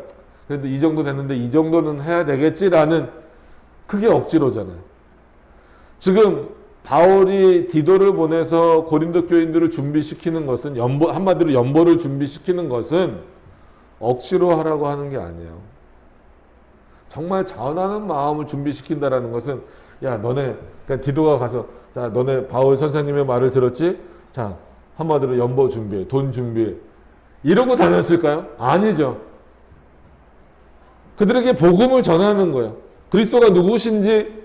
그래도 이 정도 됐는데 이 정도는 해야 되겠지라는, 그게 억지로잖아요. 지금 바울이 디도를 보내서 고린도 교인들을 준비시키는 것은 한마디로 연보를 준비시키는 것은 억지로 하라고 하는 게 아니에요. 정말 자원하는 마음을 준비시킨다라는 것은 그러니까 디도가 가서 너네 바울 선생님의 말을 들었지? 한마디로 연보 준비해, 돈 준비해. 이러고 다녔을까요? 아니죠. 그들에게 복음을 전하는 거예요. 그리스도가 누구신지,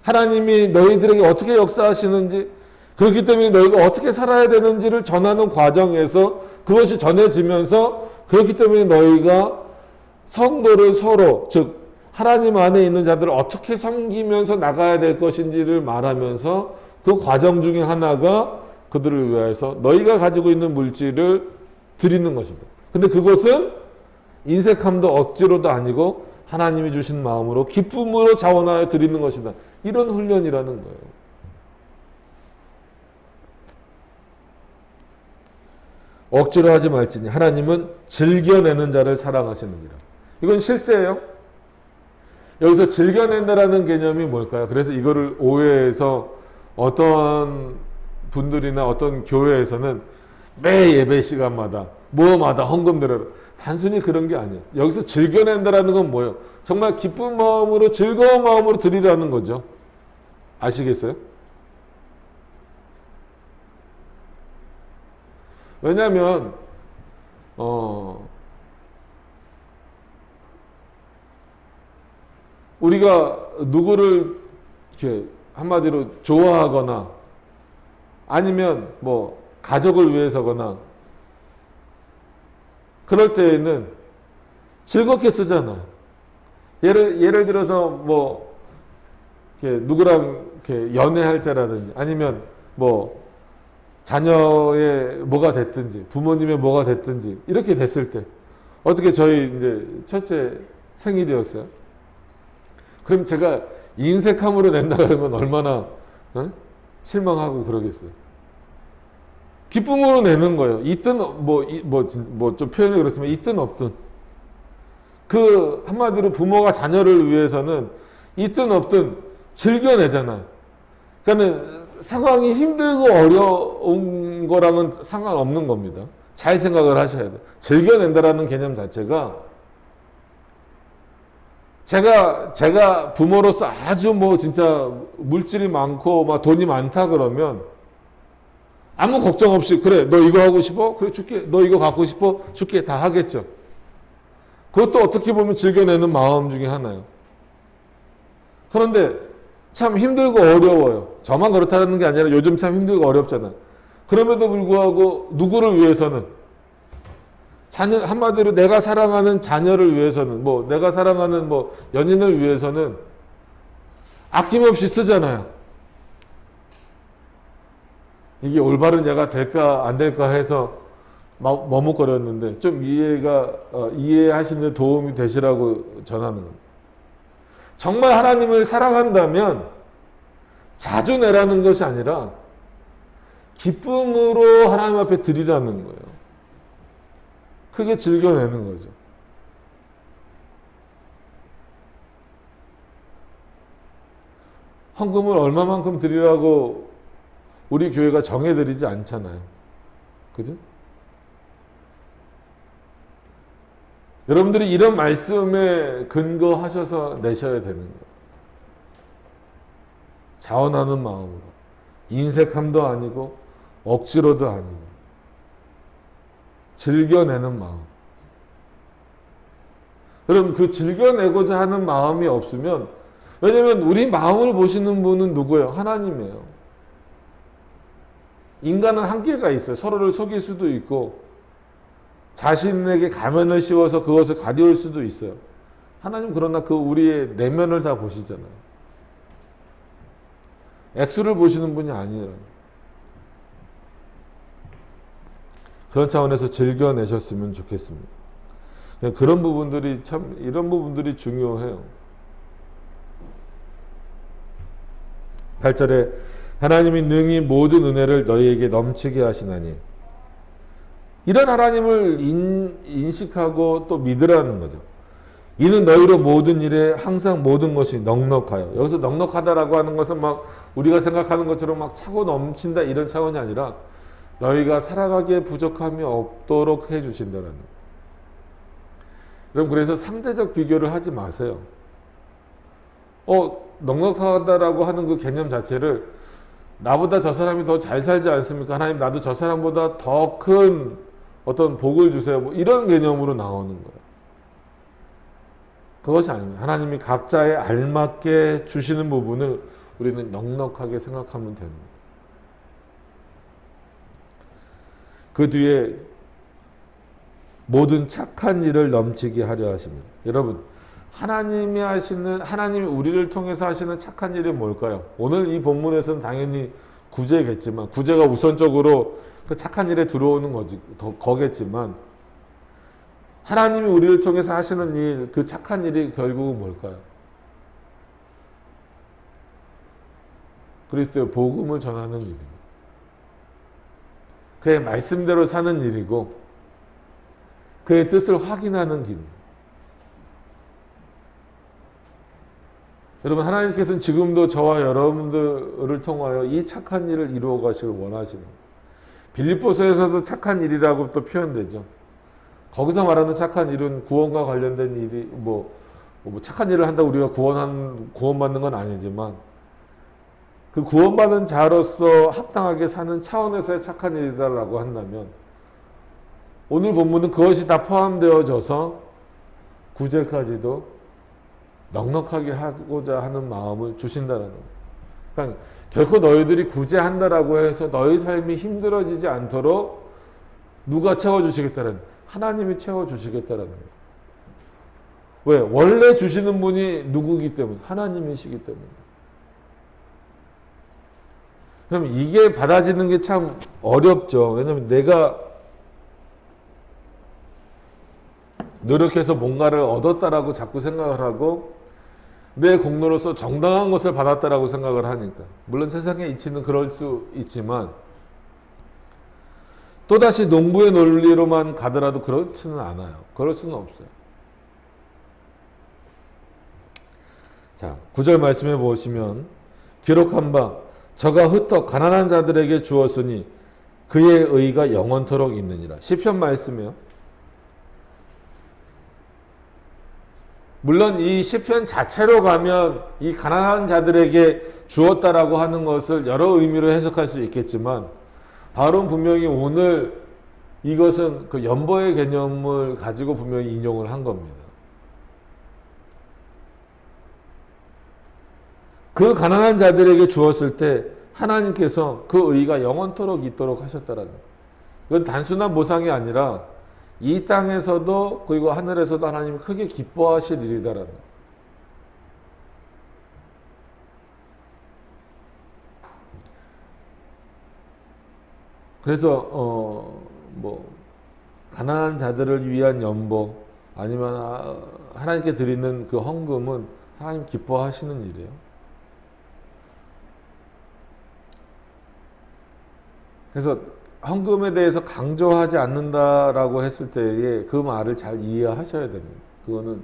하나님이 너희들에게 어떻게 역사하시는지, 그렇기 때문에 너희가 어떻게 살아야 되는지를 전하는 과정에서 그것이 전해지면서, 그렇기 때문에 너희가 성도를 서로, 즉 하나님 안에 있는 자들을 어떻게 섬기면서 나가야 될 것인지를 말하면서 그 과정 중에 하나가 그들을 위해서 너희가 가지고 있는 물질을 드리는 것이다. 근데 그것은 인색함도 억지로도 아니고 하나님이 주신 마음으로 기쁨으로 자원하여 드리는 것이다. 이런 훈련이라는 거예요. 억지로 하지 말지니 하나님은 즐겨내는 자를 사랑하시느니라. 이건 실제예요. 여기서 즐겨낸다라는 개념이 뭘까요? 그래서 이거를 오해해서 어떤 분들이나 어떤 교회에서는 매 예배 시간마다 뭐마다 헌금 드려라. 단순히 그런 게 아니에요. 여기서 즐겨낸다라는 건 뭐예요? 정말 기쁜 마음으로 즐거운 마음으로 드리라는 거죠. 아시겠어요? 왜냐하면 우리가 누구를 이렇게 한마디로 좋아하거나 아니면 뭐 가족을 위해서거나 그럴 때에는 즐겁게 쓰잖아요. 예를 들어서 뭐 이렇게 누구랑 이렇게 연애할 때라든지 아니면 뭐 자녀의 뭐가 됐든지 부모님의 뭐가 됐든지 이렇게 됐을 때 어떻게 저희 이제 첫째 생일이었어요. 그럼 제가 인색함으로 낸다 그러면 얼마나 실망하고 그러겠어요. 기쁨으로 내는 거예요. 있든 뭐 좀 표현이 그렇지만 있든 없든 그 한마디로 부모가 자녀를 위해서는 있든 없든 즐겨내잖아요. 그러니까 상황이 힘들고 어려운 거랑은 상관없는 겁니다. 잘 생각을 하셔야 돼요. 즐겨낸다라는 개념 자체가 제가 부모로서 아주 뭐 진짜 물질이 많고 막 돈이 많다 그러면 아무 걱정 없이 그래 너 이거 하고 싶어? 그래 줄게. 너 이거 갖고 싶어? 줄게. 다 하겠죠. 그것도 어떻게 보면 즐겨내는 마음 중에 하나예요. 그런데 참 힘들고 어려워요. 저만 그렇다는 게 아니라 요즘 참 힘들고 어렵잖아요. 그럼에도 불구하고 누구를 위해서는 자녀 한마디로 내가 사랑하는 자녀를 위해서는 뭐 내가 사랑하는 뭐 연인을 위해서는 아낌없이 쓰잖아요. 이게 올바른 예가 될까 안 될까 해서 머뭇거렸는데 좀 이해하시는 데 도움이 되시라고 전하는 겁니다. 정말 하나님을 사랑한다면 자주 내라는 것이 아니라 기쁨으로 하나님 앞에 드리라는 거예요. 크게 즐겨내는 거죠. 헌금을 얼마만큼 드리라고 우리 교회가 정해드리지 않잖아요. 그죠? 여러분들이 이런 말씀에 근거하셔서 내셔야 되는 거예요. 자원하는 마음으로. 인색함도 아니고 억지로도 아니고 즐겨내는 마음. 여러분 그 즐겨내고자 하는 마음이 없으면 왜냐하면 우리 마음을 보시는 분은 누구예요? 하나님이에요. 인간은 한계가 있어요. 서로를 속일 수도 있고 자신에게 가면을 씌워서 그것을 가려울 수도 있어요. 하나님 그러나 그 우리의 내면을 다 보시잖아요. 액수를 보시는 분이 아니에요. 그런 차원에서 즐겨내셨으면 좋겠습니다. 그런 부분들이 참 이런 부분들이 중요해요. 8절에 하나님이 능히 모든 은혜를 너희에게 넘치게 하시나니 이런 하나님을 인식하고 또 믿으라는 거죠. 이는 너희로 모든 일에 항상 모든 것이 넉넉하여. 여기서 넉넉하다라고 하는 것은 막 우리가 생각하는 것처럼 막 차고 넘친다 이런 차원이 아니라 너희가 살아가기에 부족함이 없도록 해주신다는. 여러분 그래서 상대적 비교를 하지 마세요. 넉넉하다라고 하는 그 개념 자체를 나보다 저 사람이 더 잘 살지 않습니까? 하나님 나도 저 사람보다 더 큰 어떤 복을 주세요. 뭐 이런 개념으로 나오는 거예요. 그것이 아닙니다. 하나님이 각자에 알맞게 주시는 부분을 우리는 넉넉하게 생각하면 되는 거예요. 그 뒤에 모든 착한 일을 넘치게 하려 하십니다. 여러분, 하나님이 우리를 통해서 하시는 착한 일이 뭘까요? 오늘 이 본문에서는 당연히 구제겠지만, 구제가 우선적으로 그 착한 일에 들어오는 거겠지만, 하나님이 우리를 통해서 하시는 일, 그 착한 일이 결국은 뭘까요? 그리스도의 복음을 전하는 일입니다. 그의 말씀대로 사는 일이고, 그의 뜻을 확인하는 길입니다. 여러분, 하나님께서는 지금도 저와 여러분들을 통하여 이 착한 일을 이루어 가시길 원하시는 거예요. 빌립보서에서도 착한 일이라고 또 표현되죠. 거기서 말하는 착한 일은 구원과 관련된 일이 착한 일을 한다고 우리가 구원받는 건 아니지만, 그 구원받은 자로서 합당하게 사는 차원에서의 착한 일이다라고 한다면, 오늘 본문은 그것이 다 포함되어져서 구제까지도 넉넉하게 하고자 하는 마음을 주신다는 거예요. 그러니까 결코 너희들이 구제한다라고 해서 너희 삶이 힘들어지지 않도록 누가 채워주시겠다는, 하나님이 채워주시겠다는 거예요. 왜? 원래 주시는 분이 누구기 때문에? 하나님이시기 때문에. 그럼 이게 받아지는 게 참 어렵죠. 왜냐면 내가 노력해서 뭔가를 얻었다라고 자꾸 생각을 하고, 내 공로로서 정당한 것을 받았다라고 생각을 하니까. 물론 세상의 이치는 그럴 수 있지만, 또다시 농부의 논리로만 가더라도 그렇지는 않아요. 그럴 수는 없어요. 자, 9절 말씀해 보시면, 기록한 바 저가 흩어 가난한 자들에게 주었으니 그의 의가 영원토록 있느니라. 시편 말씀이요. 물론 이 시편 자체로 가면 이 가난한 자들에게 주었다라고 하는 것을 여러 의미로 해석할 수 있겠지만, 바울은 분명히 오늘 이것은 그 연보의 개념을 가지고 분명히 인용을 한 겁니다. 그 가난한 자들에게 주었을 때 하나님께서 그 의가 영원토록 있도록 하셨다라는 거예요. 이건 단순한 보상이 아니라 이 땅에서도 그리고 하늘에서도 하나님이 크게 기뻐하실 일이다라는 거예요. 그래서 가난한 자들을 위한 연보 아니면 하나님께 드리는 그 헌금은 하나님 기뻐하시는 일이에요. 그래서 헌금에 대해서 강조하지 않는다라고 했을 때에 그 말을 잘 이해하셔야 됩니다. 그거는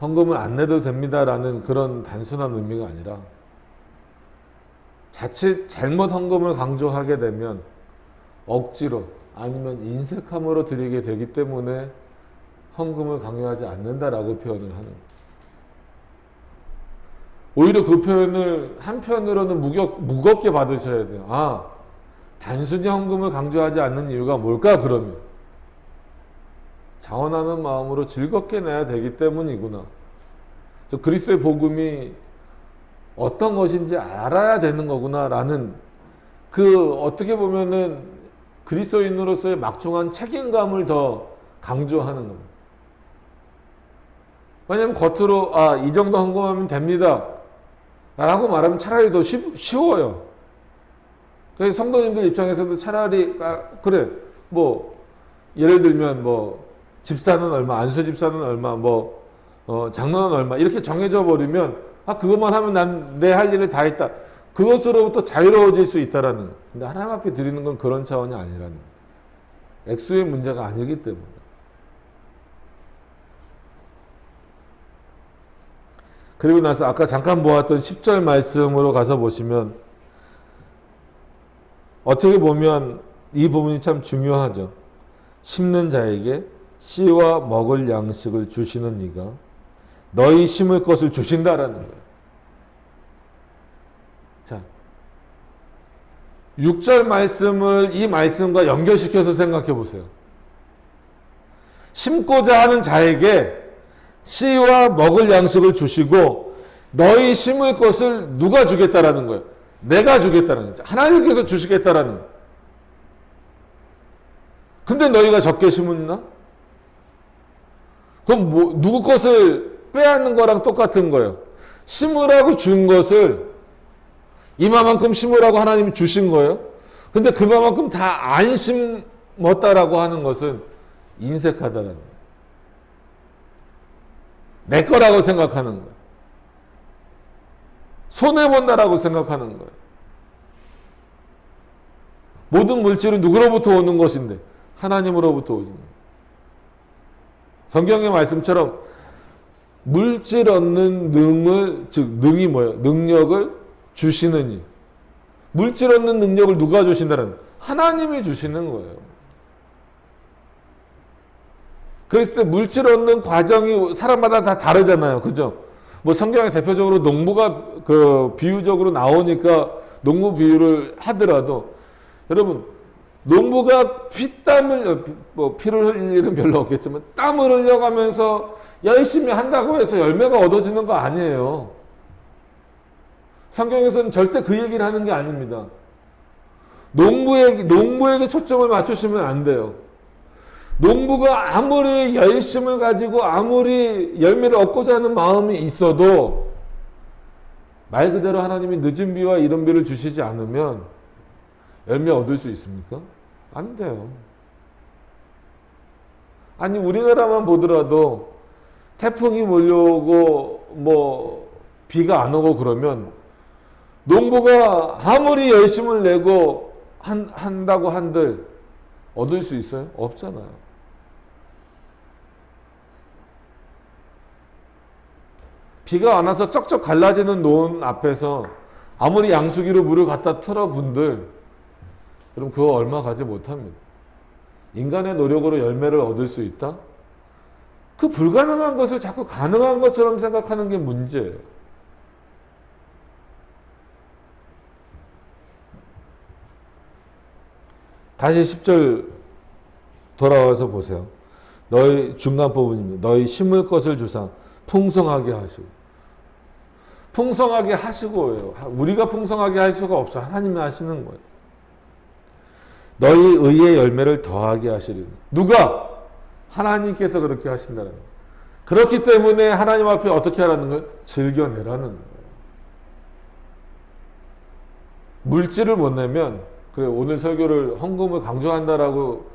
헌금을 안 내도 됩니다라는 그런 단순한 의미가 아니라, 자칫 잘못 헌금을 강조하게 되면 억지로 아니면 인색함으로 드리게 되기 때문에 헌금을 강요하지 않는다라고 표현을 하는 거예요. 오히려 그 표현을 한편으로는 무겁게 받으셔야 돼요. 단순히 헌금을 강조하지 않는 이유가 뭘까? 그러면 자원하는 마음으로 즐겁게 내야 되기 때문이구나. 그리스도의 복음이 어떤 것인지 알아야 되는 거구나 라는, 그 어떻게 보면은 그리스도인으로서의 막중한 책임감을 더 강조하는 겁니다. 왜냐하면 겉으로 이 정도 헌금하면 됩니다 라고 말하면 차라리 더 쉬워요. 그래서 성도님들 입장에서도 차라리 그래 예를 들면 집사는 얼마, 안수 집사는 얼마, 장로는 얼마 이렇게 정해져 버리면 그것만 하면 난 내 할 일을 다 했다. 그것으로부터 자유로워질 수 있다라는 거예요. 근데 하나님 앞에 드리는 건 그런 차원이 아니라는 거예요. 액수의 문제가 아니기 때문에. 그리고 나서 아까 잠깐 보았던 10절 말씀으로 가서 보시면, 어떻게 보면 이 부분이 참 중요하죠. 심는 자에게 씨와 먹을 양식을 주시는 이가 너희 심을 것을 주신다라는 거예요. 자, 6절 말씀을 이 말씀과 연결시켜서 생각해 보세요. 심고자 하는 자에게 씨와 먹을 양식을 주시고 너희 심을 것을 누가 주겠다라는 거예요. 내가 주겠다는 거죠. 하나님께서 주시겠다라는 거예요. 근데 너희가 적게 심었나? 그럼 뭐 누구 것을 빼앗는 거랑 똑같은 거예요. 심으라고 준 것을 이마만큼 심으라고 하나님이 주신 거예요. 근데 그만큼 다 안 심었다라고 하는 것은 인색하다라는 거예요. 내 거라고 생각하는 거예요. 손해본다라고 생각하는 거예요. 모든 물질은 누구로부터 오는 것인데 하나님으로부터 오는 거예요. 성경의 말씀처럼 물질 얻는 능을, 즉 능이 뭐예요? 능력을 주시느니. 물질 얻는 능력을 누가 주신다는? 하나님이 주시는 거예요. 그랬을 때 물질 얻는 과정이 사람마다 다 다르잖아요. 그죠? 뭐 성경에 대표적으로 농부가 그 비유적으로 나오니까 농부 비유를 하더라도 여러분 농부가 피땀을 뭐 피를 흘릴 일은 별로 없겠지만 땀을 흘려가면서 열심히 한다고 해서 열매가 얻어지는 거 아니에요. 성경에서는 절대 그 얘기를 하는 게 아닙니다. 농부에게 초점을 맞추시면 안 돼요. 농부가 아무리 열심을 가지고 아무리 열매를 얻고자 하는 마음이 있어도 말 그대로 하나님이 늦은 비와 이른 비를 주시지 않으면 열매 얻을 수 있습니까? 안 돼요. 아니 우리나라만 보더라도 태풍이 몰려오고 뭐 비가 안 오고 그러면 농부가 아무리 열심을 내고 한다고 한들 얻을 수 있어요? 없잖아요. 비가 안 와서 쩍쩍 갈라지는 논 앞에서 아무리 양수기로 물을 갖다 틀어분들 그럼 그거 얼마 가지 못합니다. 인간의 노력으로 열매를 얻을 수 있다? 그 불가능한 것을 자꾸 가능한 것처럼 생각하는 게 문제예요. 다시 10절 돌아와서 보세요. 너희 중간 부분입니다. 너희 심을 것을 주사 풍성하게 하시고. 풍성하게 하시고예요. 우리가 풍성하게 할 수가 없어. 하나님이 하시는 거예요. 너희 의의 열매를 더하게 하시리니. 누가? 하나님께서 그렇게 하신다는 거예요. 그렇기 때문에 하나님 앞에 어떻게 하라는 거예요? 즐겨내라는 거예요. 물질을 못 내면 그래 오늘 설교를 헌금을 강조한다라고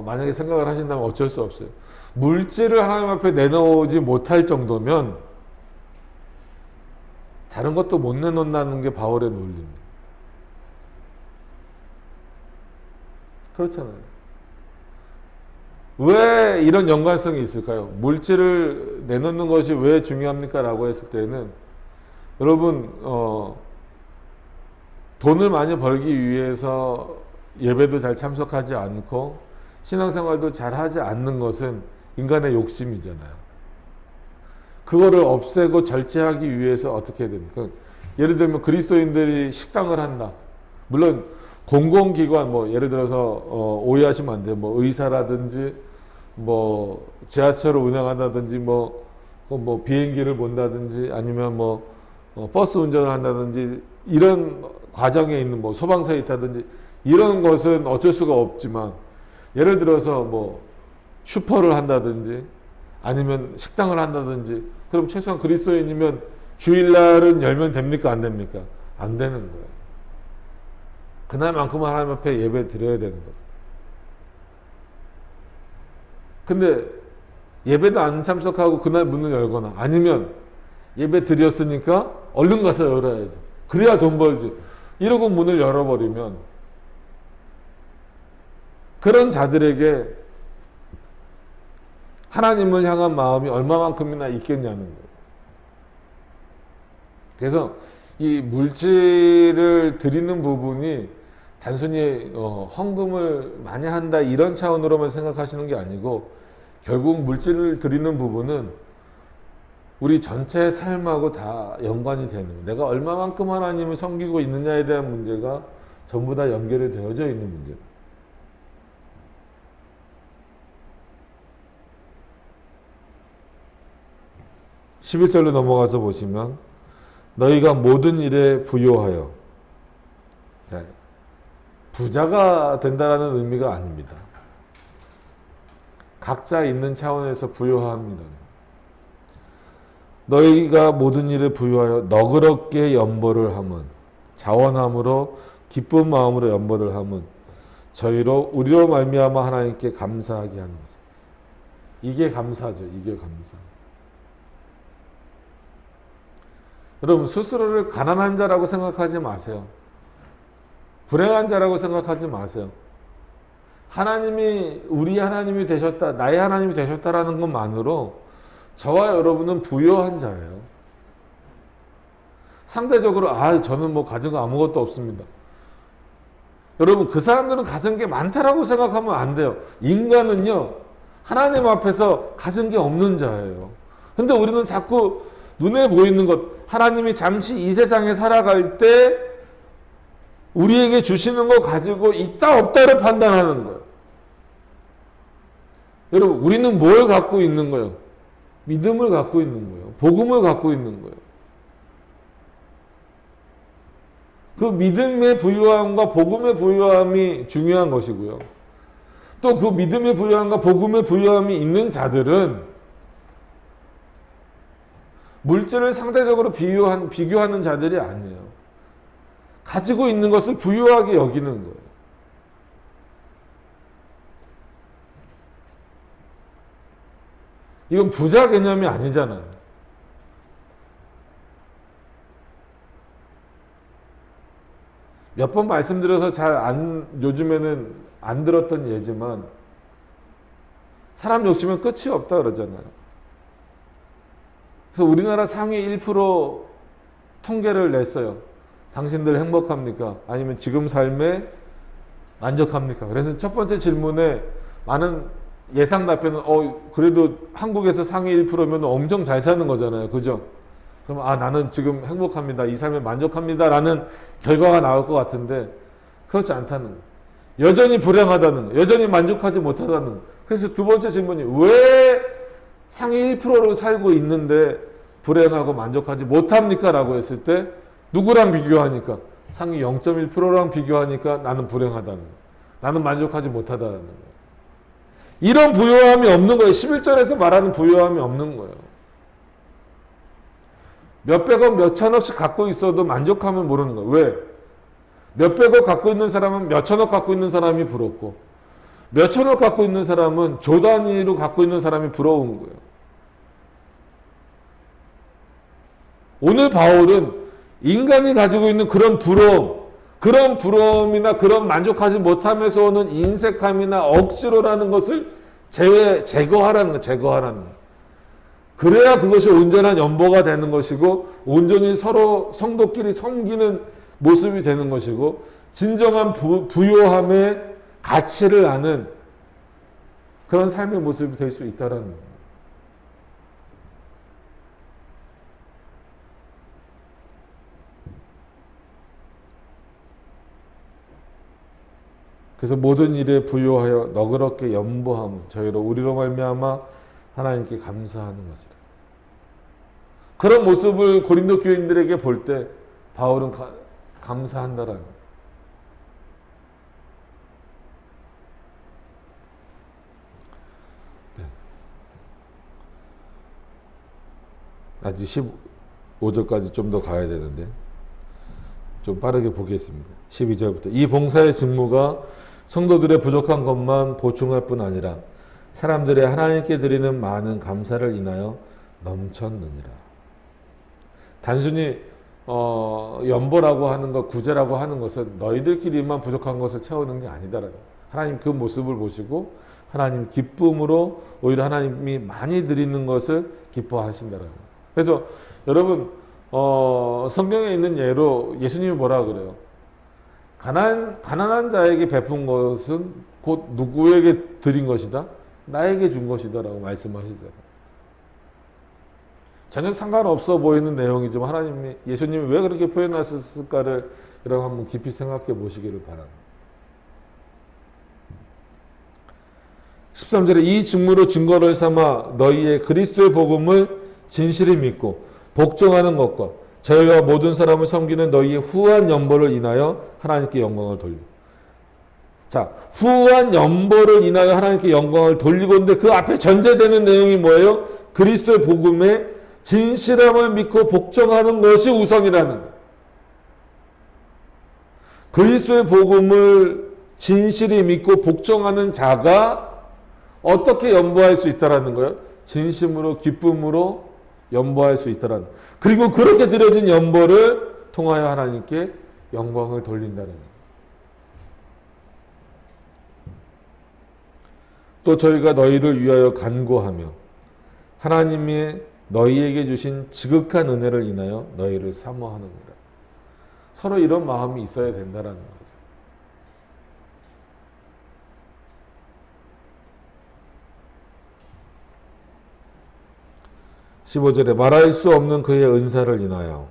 만약에 생각을 하신다면 어쩔 수 없어요. 물질을 하나님 앞에 내놓지 못할 정도면 다른 것도 못 내놓는다는 게 바울의 논리입니다. 그렇잖아요. 왜 이런 연관성이 있을까요? 물질을 내놓는 것이 왜 중요합니까? 라고 했을 때는 여러분 돈을 많이 벌기 위해서 예배도 잘 참석하지 않고 신앙생활도 잘 하지 않는 것은 인간의 욕심이잖아요. 그거를 없애고 절제하기 위해서 어떻게 해야 됩니까? 예를 들면 그리스도인들이 식당을 한다. 물론 공공기관 뭐 예를 들어서 오해하시면 안 돼요. 뭐 의사라든지 뭐 지하철을 운영한다든지 뭐 비행기를 본다든지 아니면 뭐 버스 운전을 한다든지 이런 과정에 있는 뭐 소방서에 있다든지 이런 것은 어쩔 수가 없지만 예를 들어서 뭐 슈퍼를 한다든지 아니면 식당을 한다든지 그럼 최소한 그리스도인이면 주일날은 열면 됩니까? 안 됩니까? 안 되는 거예요. 그날만큼은 하나님 앞에 예배 드려야 되는 거죠. 근데 예배도 안 참석하고 그날 문을 열거나 아니면 예배 드렸으니까 얼른 가서 열어야지. 그래야 돈 벌지. 이러고 문을 열어버리면 그런 자들에게 하나님을 향한 마음이 얼마만큼이나 있겠냐는 거예요. 그래서 이 물질을 드리는 부분이 단순히 헌금을 많이 한다 이런 차원으로만 생각하시는 게 아니고 결국 물질을 드리는 부분은 우리 전체 삶하고 다 연관이 되는 거예요. 내가 얼마만큼 하나님을 섬기고 있느냐에 대한 문제가 전부 다 연결이 되어져 있는 문제예요. (11절로) 넘어가서 보시면 너희가 모든 일에 부요하여. 자, 부자가 된다라는 의미가 아닙니다. 각자 있는 차원에서 부요합니다. 너희가 모든 일을 부요하여 너그럽게 연보를 함은, 자원함으로 기쁜 마음으로 연보를 함은 저희로 우리로 말미암아 하나님께 감사하게 하는 거죠. 이게 감사죠. 이게 감사. 여러분, 스스로를 가난한 자라고 생각하지 마세요. 불행한 자라고 생각하지 마세요. 하나님이 우리 하나님이 되셨다, 나의 하나님이 되셨다라는 것만으로 저와 여러분은 부요한 자예요. 상대적으로 저는 뭐 가진 거 아무것도 없습니다. 여러분, 그 사람들은 가진 게 많다라고 생각하면 안 돼요. 인간은요, 하나님 앞에서 가진 게 없는 자예요. 근데 우리는 자꾸 눈에 보이는 것, 하나님이 잠시 이 세상에 살아갈 때 우리에게 주시는 거 가지고 있다 없다를 판단하는 거예요. 여러분, 우리는 뭘 갖고 있는 거예요? 믿음을 갖고 있는 거예요. 복음을 갖고 있는 거예요. 그 믿음의 부유함과 복음의 부유함이 중요한 것이고요. 또 그 믿음의 부유함과 복음의 부유함이 있는 자들은 물질을 상대적으로 비교하는 자들이 아니에요. 가지고 있는 것을 부유하게 여기는 거예요. 이건 부자 개념이 아니잖아요. 몇 번 말씀드려서 요즘에는 안 들었던 예지만, 사람 욕심은 끝이 없다 그러잖아요. 그래서 우리나라 상위 1% 통계를 냈어요. 당신들 행복합니까? 아니면 지금 삶에 만족합니까? 그래서 첫 번째 질문에 많은 예상 답변은 그래도 한국에서 상위 1%면 엄청 잘 사는 거잖아요. 그죠? 그럼 나는 지금 행복합니다. 이 삶에 만족합니다. 라는 결과가 나올 것 같은데 그렇지 않다는 거예요. 여전히 불행하다는 거예요. 여전히 만족하지 못하다는 거예요. 그래서 두 번째 질문이 왜 상위 1%로 살고 있는데 불행하고 만족하지 못합니까? 라고 했을 때 누구랑 비교하니까? 상위 0.1%랑 비교하니까 나는 불행하다는 거예요. 나는 만족하지 못하다는 거예요. 이런 부요함이 없는 거예요. 11절에서 말하는 부요함이 없는 거예요. 몇백억, 몇천억씩 갖고 있어도 만족하면 모르는 거예요. 왜? 몇백억 갖고 있는 사람은 몇천억 갖고 있는 사람이 부럽고, 몇천억 갖고 있는 사람은 조 단위로 갖고 있는 사람이 부러운 거예요. 오늘 바울은 인간이 가지고 있는 그런 부러움, 그런 부러움이나 그런 만족하지 못함에서 오는 인색함이나 억지로라는 것을 제거하라는 거예요. 제거하라는 거예요. 그래야 그것이 온전한 연보가 되는 것이고 온전히 서로 성도끼리 섬기는 모습이 되는 것이고 진정한 부요함의 가치를 아는 그런 삶의 모습이 될 수 있다는 거예요. 그래서 모든 일에 부요하여 너그럽게 연보함 저희로 우리로 말미암아 하나님께 감사하는 것이라. 그런 모습을 고린도 교인들에게 볼 때 바울은 감사한다라는 거예요. 네. 아직 15절까지 좀 더 가야 되는데 좀 빠르게 보겠습니다. 12절부터 이 봉사의 직무가 성도들의 부족한 것만 보충할 뿐 아니라 사람들의 하나님께 드리는 많은 감사를 인하여 넘쳤느니라. 단순히 연보라고 하는 것, 구제라고 하는 것은 너희들끼리만 부족한 것을 채우는 게 아니다라는 거예요. 하나님 그 모습을 보시고 하나님 기쁨으로 오히려 하나님이 많이 드리는 것을 기뻐하신다라는 거예요. 그래서 여러분 성경에 있는 예로 예수님이 뭐라 그래요? 가난한 자에게 베푼 것은 곧 누구에게 드린 것이다? 나에게 준 것이다 라고 말씀하시잖아요. 전혀 상관없어 보이는 내용이지만 예수님이 왜 그렇게 표현하셨을까를 여러분 한번 깊이 생각해 보시기를 바랍니다. 13절에 이 직무로 증거를 삼아 너희의 그리스도의 복음을 진실히 믿고 복종하는 것과 저희와 모든 사람을 섬기는 너희의 후한 연보를 인하여 하나님께 영광을 돌리고. 자, 후한 연보를 인하여 하나님께 영광을 돌리고 있는데 그 앞에 전제되는 내용이 뭐예요? 그리스도의 복음에 진실함을 믿고 복종하는 것이 우선이라는 거예요. 그리스도의 복음을 진실히 믿고 복종하는 자가 어떻게 연보할 수 있다라는 거예요? 진심으로 기쁨으로 연보할 수 있다라는 거예요. 그리고 그렇게 드려진 연보를 통하여 하나님께 영광을 돌린다는 거예요. 또 저희가 너희를 위하여 간구하며 하나님이 너희에게 주신 지극한 은혜를 인하여 너희를 사모하느니라. 서로 이런 마음이 있어야 된다라는 거죠. (15절에) 말할 수 없는 그의 은사를 인하여.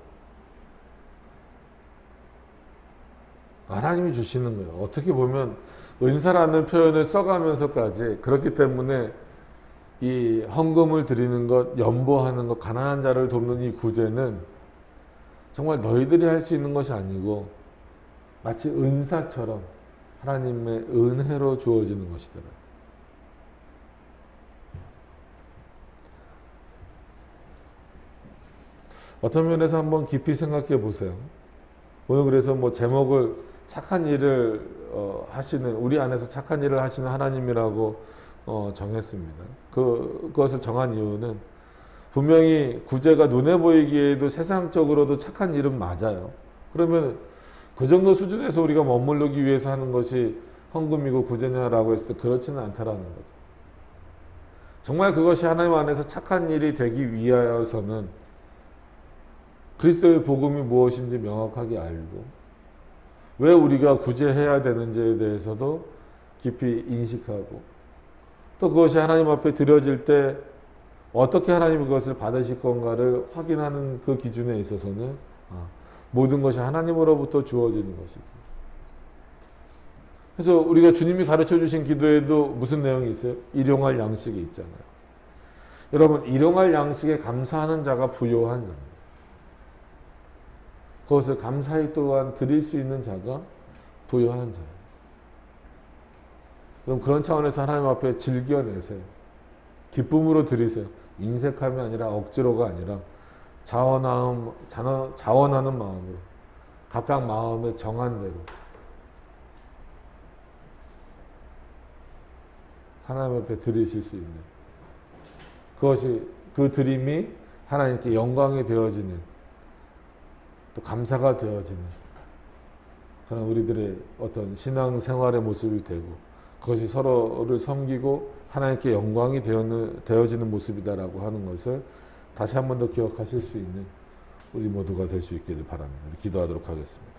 하나님이 주시는 거예요. 어떻게 보면 은사라는 표현을 써가면서까지, 그렇기 때문에 이 헌금을 드리는 것, 연보하는 것, 가난한 자를 돕는 이 구제는 정말 너희들이 할 수 있는 것이 아니고 마치 은사처럼 하나님의 은혜로 주어지는 것이더라. 어떤 면에서 한번 깊이 생각해 보세요. 오늘 그래서 뭐 제목을 착한 일을 하시는, 우리 안에서 착한 일을 하시는 하나님이라고 정했습니다. 그것을 정한 이유는 분명히 구제가 눈에 보이기에도 세상적으로도 착한 일은 맞아요. 그러면 그 정도 수준에서 우리가 머무르기 위해서 하는 것이 헌금이고 구제냐라고 했을 때 그렇지는 않다라는 거죠. 정말 그것이 하나님 안에서 착한 일이 되기 위하여서는 그리스도의 복음이 무엇인지 명확하게 알고 왜 우리가 구제해야 되는지에 대해서도 깊이 인식하고 또 그것이 하나님 앞에 드려질 때 어떻게 하나님이 그것을 받으실 건가를 확인하는 그 기준에 있어서는 모든 것이 하나님으로부터 주어지는 것이고, 그래서 우리가 주님이 가르쳐 주신 기도에도 무슨 내용이 있어요? 일용할 양식이 있잖아요. 여러분, 일용할 양식에 감사하는 자가 부요한 자입니다. 그것을 감사히 또한 드릴 수 있는 자가 부요한 자예요. 그럼 그런 차원에서 하나님 앞에 즐겨내세요. 기쁨으로 드리세요. 인색함이 아니라 억지로가 아니라 자원하는 마음으로, 각각 마음에 정한 대로 하나님 앞에 드리실 수 있는, 그것이, 그 드림이 하나님께 영광이 되어지는, 또 감사가 되어지는 그런 우리들의 어떤 신앙생활의 모습이 되고, 그것이 서로를 섬기고 하나님께 영광이 되어지는 모습이다라고 하는 것을 다시 한 번 더 기억하실 수 있는 우리 모두가 될 수 있기를 바랍니다. 기도하도록 하겠습니다.